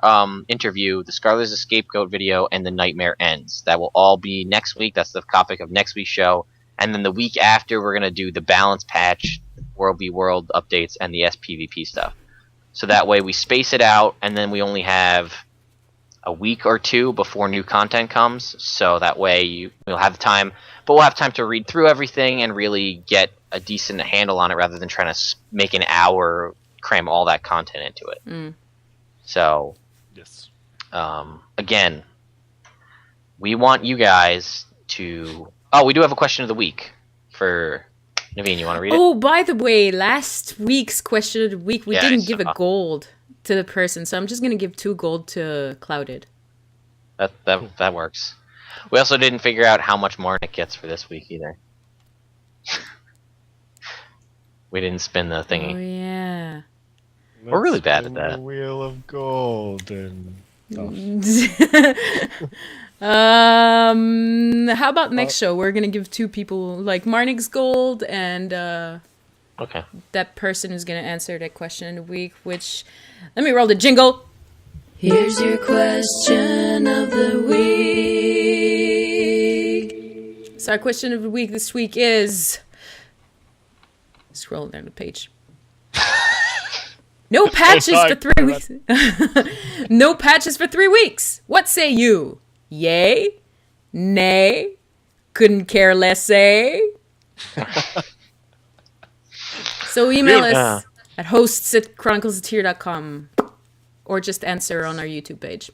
interview, the Scarlet is a Scapegoat video, and the Nightmare Ends. That will all be next week. That's the topic of next week's show. And then the week after, we're gonna do the balance patch, World v World updates, and the SPVP stuff. So that way we space it out, and then we only have a week or 2 before new content comes. So that way we'll have time, but we'll have time to read through everything and really get a decent handle on it, rather than trying to make an hour, cram all that content into it. Mm. Yes. Again, we want you guys to. Oh, we do have a question of the week for Naveen. You want to read it? Oh, by the way, last week's question of the week, we Yeah, I didn't give saw. a gold to the person, so I'm just gonna give 2 gold to Clouded. That works. We also didn't figure out how much Marnik gets for this week either. We didn't spin the Oh thingy. yeah. We're really bad at Let's spin that. The wheel of gold and How about next show? We're gonna give 2 people like Marnik's gold, and Okay. that person is gonna answer that question in the week. Which, let me roll the jingle. Here's your question of the week. So our question of the week this week is, scroll down the page. No patches for 3 weeks. No patches for 3 weeks. What say you? Yay? Nay? Couldn't care less, say? So email us at hosts@chroniclesoftear.com, or just answer on our YouTube page,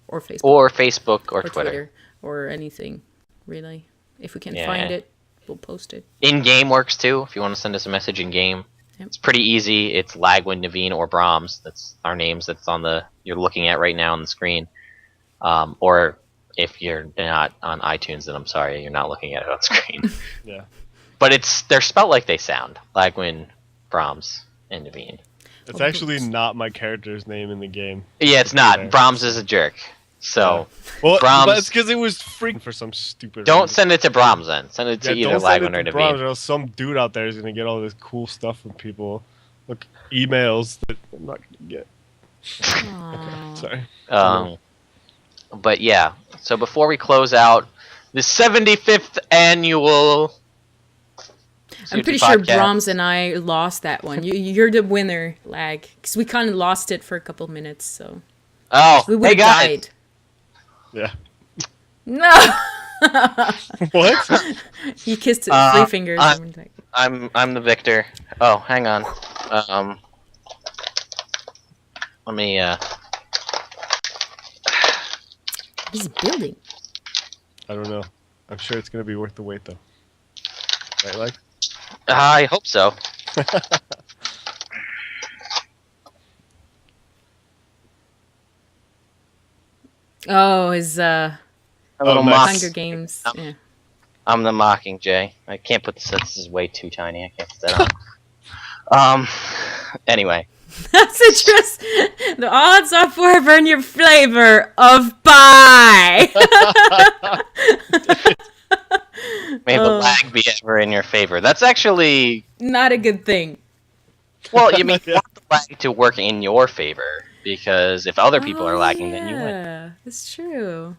or Facebook, Or Facebook or or Twitter. or anything, really. If we can Yeah. find it, we'll post it. In game works too. If you want to send us a message in game, Yep. it's pretty easy. It's Lagwin, Naveen, or Brahms. That's our names. That's on the you're looking at right now on the screen. Or if you're not on iTunes, then I'm sorry, you're not looking at it on screen. yeah. But they're spelled like they sound. Lagwin, Brahms, and Naveen. It's actually not my character's name in the game. Yeah, it's not. Okay. Brahms is a jerk. So Well, Brahms- but it's because it was freaking for some stupid. don't reason. send it to Brahms then. Send it to Yeah, either don't send Lagwin it or to Brahms, Naveen. or else some dude out there is gonna get all this cool stuff from people. Look, emails that I'm not gonna get. Aw. Sorry. But yeah, so before we close out the 75th annual I'm pretty sure podcast- Brahms and I lost that one. You're the winner, Lag, because we kind of lost it for a couple minutes, so Oh, we would hey have guys! died. Yeah. No, What? he kissed it 3 fingers. I'm the victor. Oh, hang on. Let me. What is he building? I don't know. I'm sure it's gonna be worth the wait though. Right, like? I hope so. Oh, his A little nice. mock. Hunger Games. Oh. Yeah. I'm the Mockingjay. I can't put this. This is way too tiny. I can't put that on. Anyway, Citrus The odds are forever in your flavor of pie. May the lag be ever in your favor. That's actually Not a good thing. well. You mean you want the lag to work in your favor because if other people are lagging, then you win. Yeah, that's true.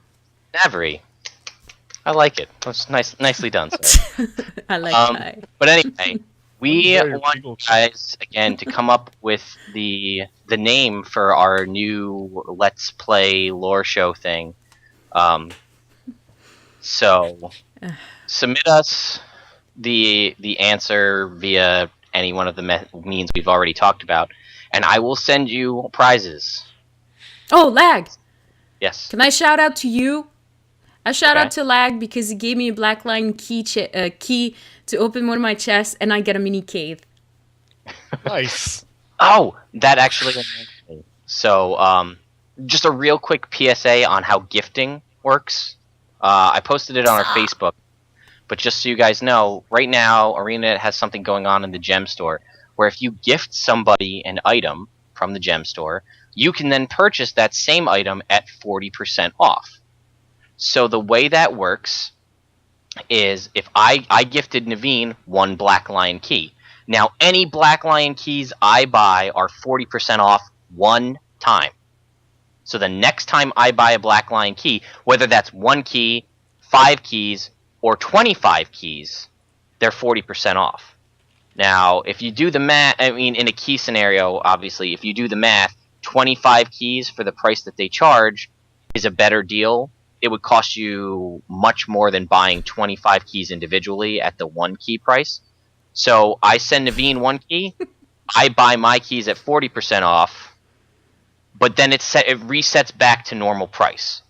Navary. I like it. That's nicely done, sir. I like pie. But anyway, we Very want people. you guys again to come up with the name for our new Let's Play lore show thing. So submit us the answer via any one of the means we've already talked about, and I will send you prizes. Oh, Lag. Yes. Can I shout out to you? I shout Okay. out to Lag because he gave me a black line key to open one of my chests, and I get a mini cave. Nice. Oh, that actually reminds me. So, just a real quick PSA on how gifting works. I posted it on our Facebook, but just so you guys know, right now Arena has something going on in the gem store where if you gift somebody an item from the gem store, you can then purchase that same item at 40% off. So the way that works is if I gifted Naveen one Black Lion key. Now, any Black Lion keys I buy are 40% off one time. So the next time I buy a Black Lion key, whether that's 1 key, 5 keys, or 25 keys, they're 40% off. Now, if you do the math, I mean, in a key scenario, obviously, if you do the math, 25 keys for the price that they charge is a better deal. It would cost you much more than buying 25 keys individually at the 1 key price. So I send Naveen 1 key, I buy my keys at 40% off, but then it resets back to normal price.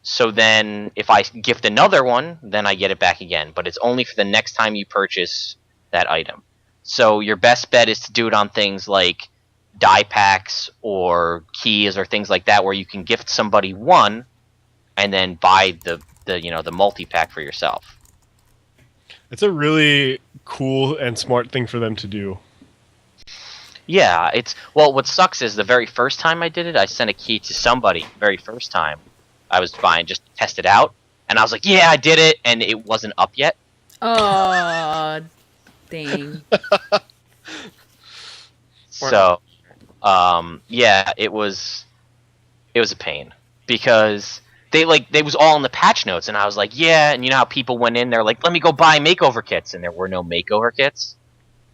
So then if I gift another one, then I get it back again. But it's only for the next time you purchase that item. So your best bet is to do it on things like die packs or keys or things like that where you can gift somebody one and then buy the multi-pack for yourself. It's a really cool and smart thing for them to do. Yeah, what sucks is the very first time I did it, I sent a key to somebody. Very first time I was buying just to test it out, and I was like, "Yeah, I did it," and it wasn't up yet. Oh, dang. So, yeah, it was a pain because they was all in the patch notes, and I was like, "Yeah," and you know how people went in, they're like, "Let me go buy makeover kits," and there were no makeover kits.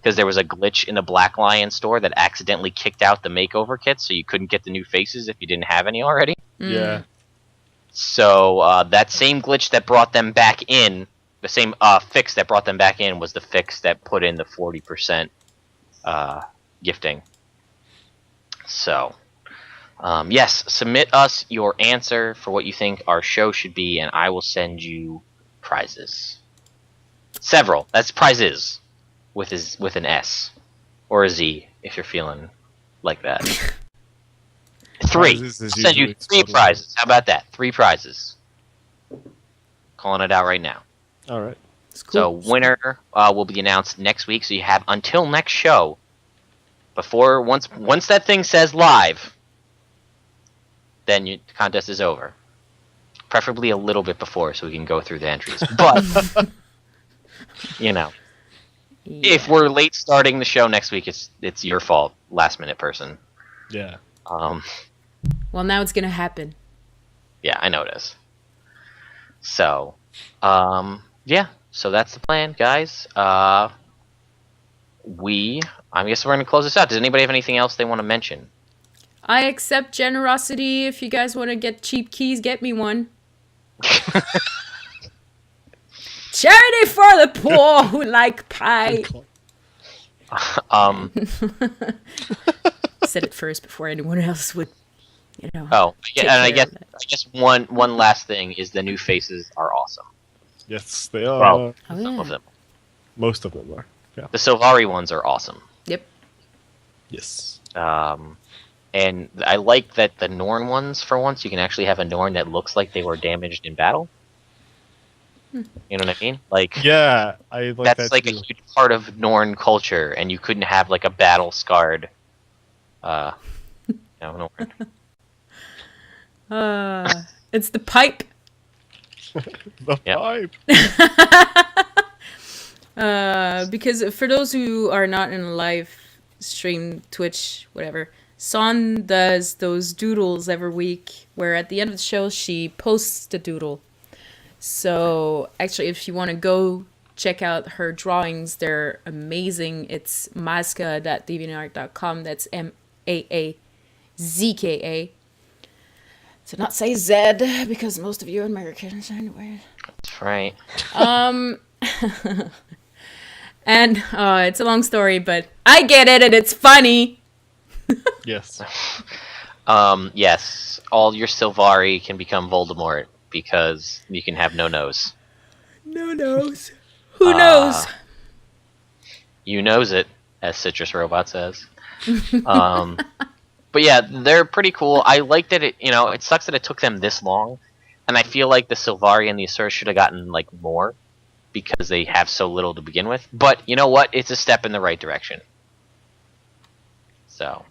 Because there was a glitch in the Black Lion store that accidentally kicked out the makeover kits, so you couldn't get the new faces if you didn't have any already. Yeah. So that same glitch that brought them back in, the same fix that brought them back in was the fix that put in the 40% gifting. So, yes, submit us your answer for what you think our show should be, and I will send you prizes. Several. That's prizes. With an S or a Z if you're feeling like that. 3. I'll send you 3 prizes. How about that? 3 prizes. Calling it out right now. All right. Cool. So winner will be announced next week. So you have until next show. Once that thing says live, then the contest is over. Preferably a little bit before so we can go through the entries. But you know. Yeah. If we're late starting the show next week, it's your fault, last minute person. Yeah. Well, now it's gonna happen. Yeah, I know it is. So, yeah. So that's the plan, guys. I guess we're gonna close this out. Does anybody have anything else they want to mention? I accept generosity. If you guys want to get cheap keys, get me one. Charity for the poor who like pie. Said it first before anyone else would, Oh, yeah, and I guess one last thing is the new faces are awesome. Yes, they are. Well, Oh, some yeah. of them. Most of them are. Yeah. The Sylvari ones are awesome. Yep. Yes. And I like that the Norn ones, for once, you can actually have a Norn that looks like they were damaged in battle. You know what I mean? Like, yeah, I like that's that like too. a huge part of Norn culture, and you couldn't have like a battle scarred No word. It's the pipe. The Yep. pipe. Because for those who are not in a live stream, Twitch, whatever, Son does those doodles every week where at the end of the show she posts the doodle. So actually, if you want to go check out her drawings, they're amazing. It's mazka.deviantart.com. That's MAAZKA. To not say Z, because most of you are Americans anyway. That's right. And it's a long story, but I get it and it's funny. Yes. Yes, all your Sylvari can become Voldemort because you can have no nose. No nose. Who knows? You knows it, as Citrus Robot says. But yeah, they're pretty cool. I like that it sucks that it took them this long, and I feel like the Sylvari and the Asura should have gotten like more because they have so little to begin with. But you know what? It's a step in the right direction. So,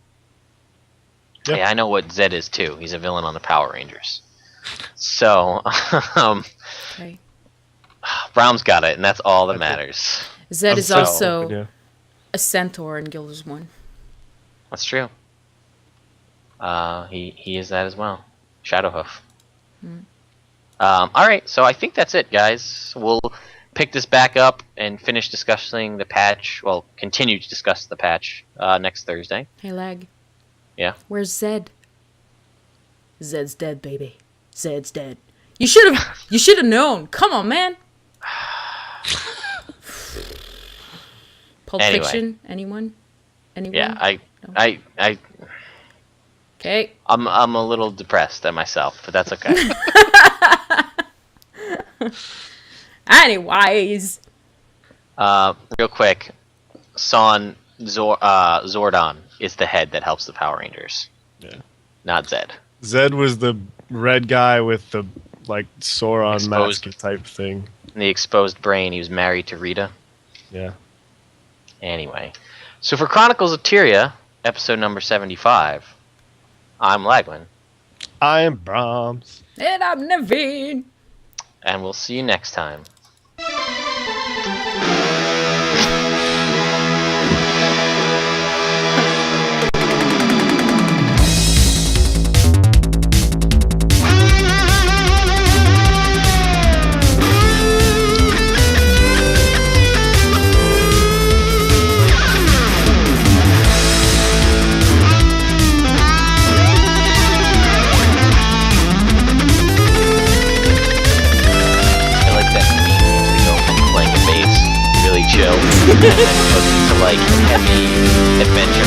Yep. yeah, I know what Zed is too. He's a villain on the Power Rangers. So, Okay. Braum's got it, and that's all that That's it. matters. Zed is So, also yeah. a centaur in Guild Wars 1. That's true. He is that as well. Shadowhoof. All right, so I think that's it, guys. We'll pick this back up and finish discussing the patch. Well, continue to discuss the patch next Thursday. Hey, Lag. Yeah. Where's Zed? Zed's dead, baby. Zed's dead. You should have known. Come on, man. Pulp Anyway. Fiction? Anyone? Yeah, I Okay. I'm a little depressed at myself, but that's okay. Anyways. Real quick, Zordon is the head that helps the Power Rangers. Yeah. Not Zed. Zed was the red guy with the like Sauron Exposed. mask type thing. In the exposed brain, he was married to Rita. Yeah. Anyway, so for Chronicles of Tyria, episode number 75, I'm Lagwin, I am Brahms. And I'm Naveen. and we'll see you next time. I like that meme. We go from playing a bass, really chill, and then to like heavy adventure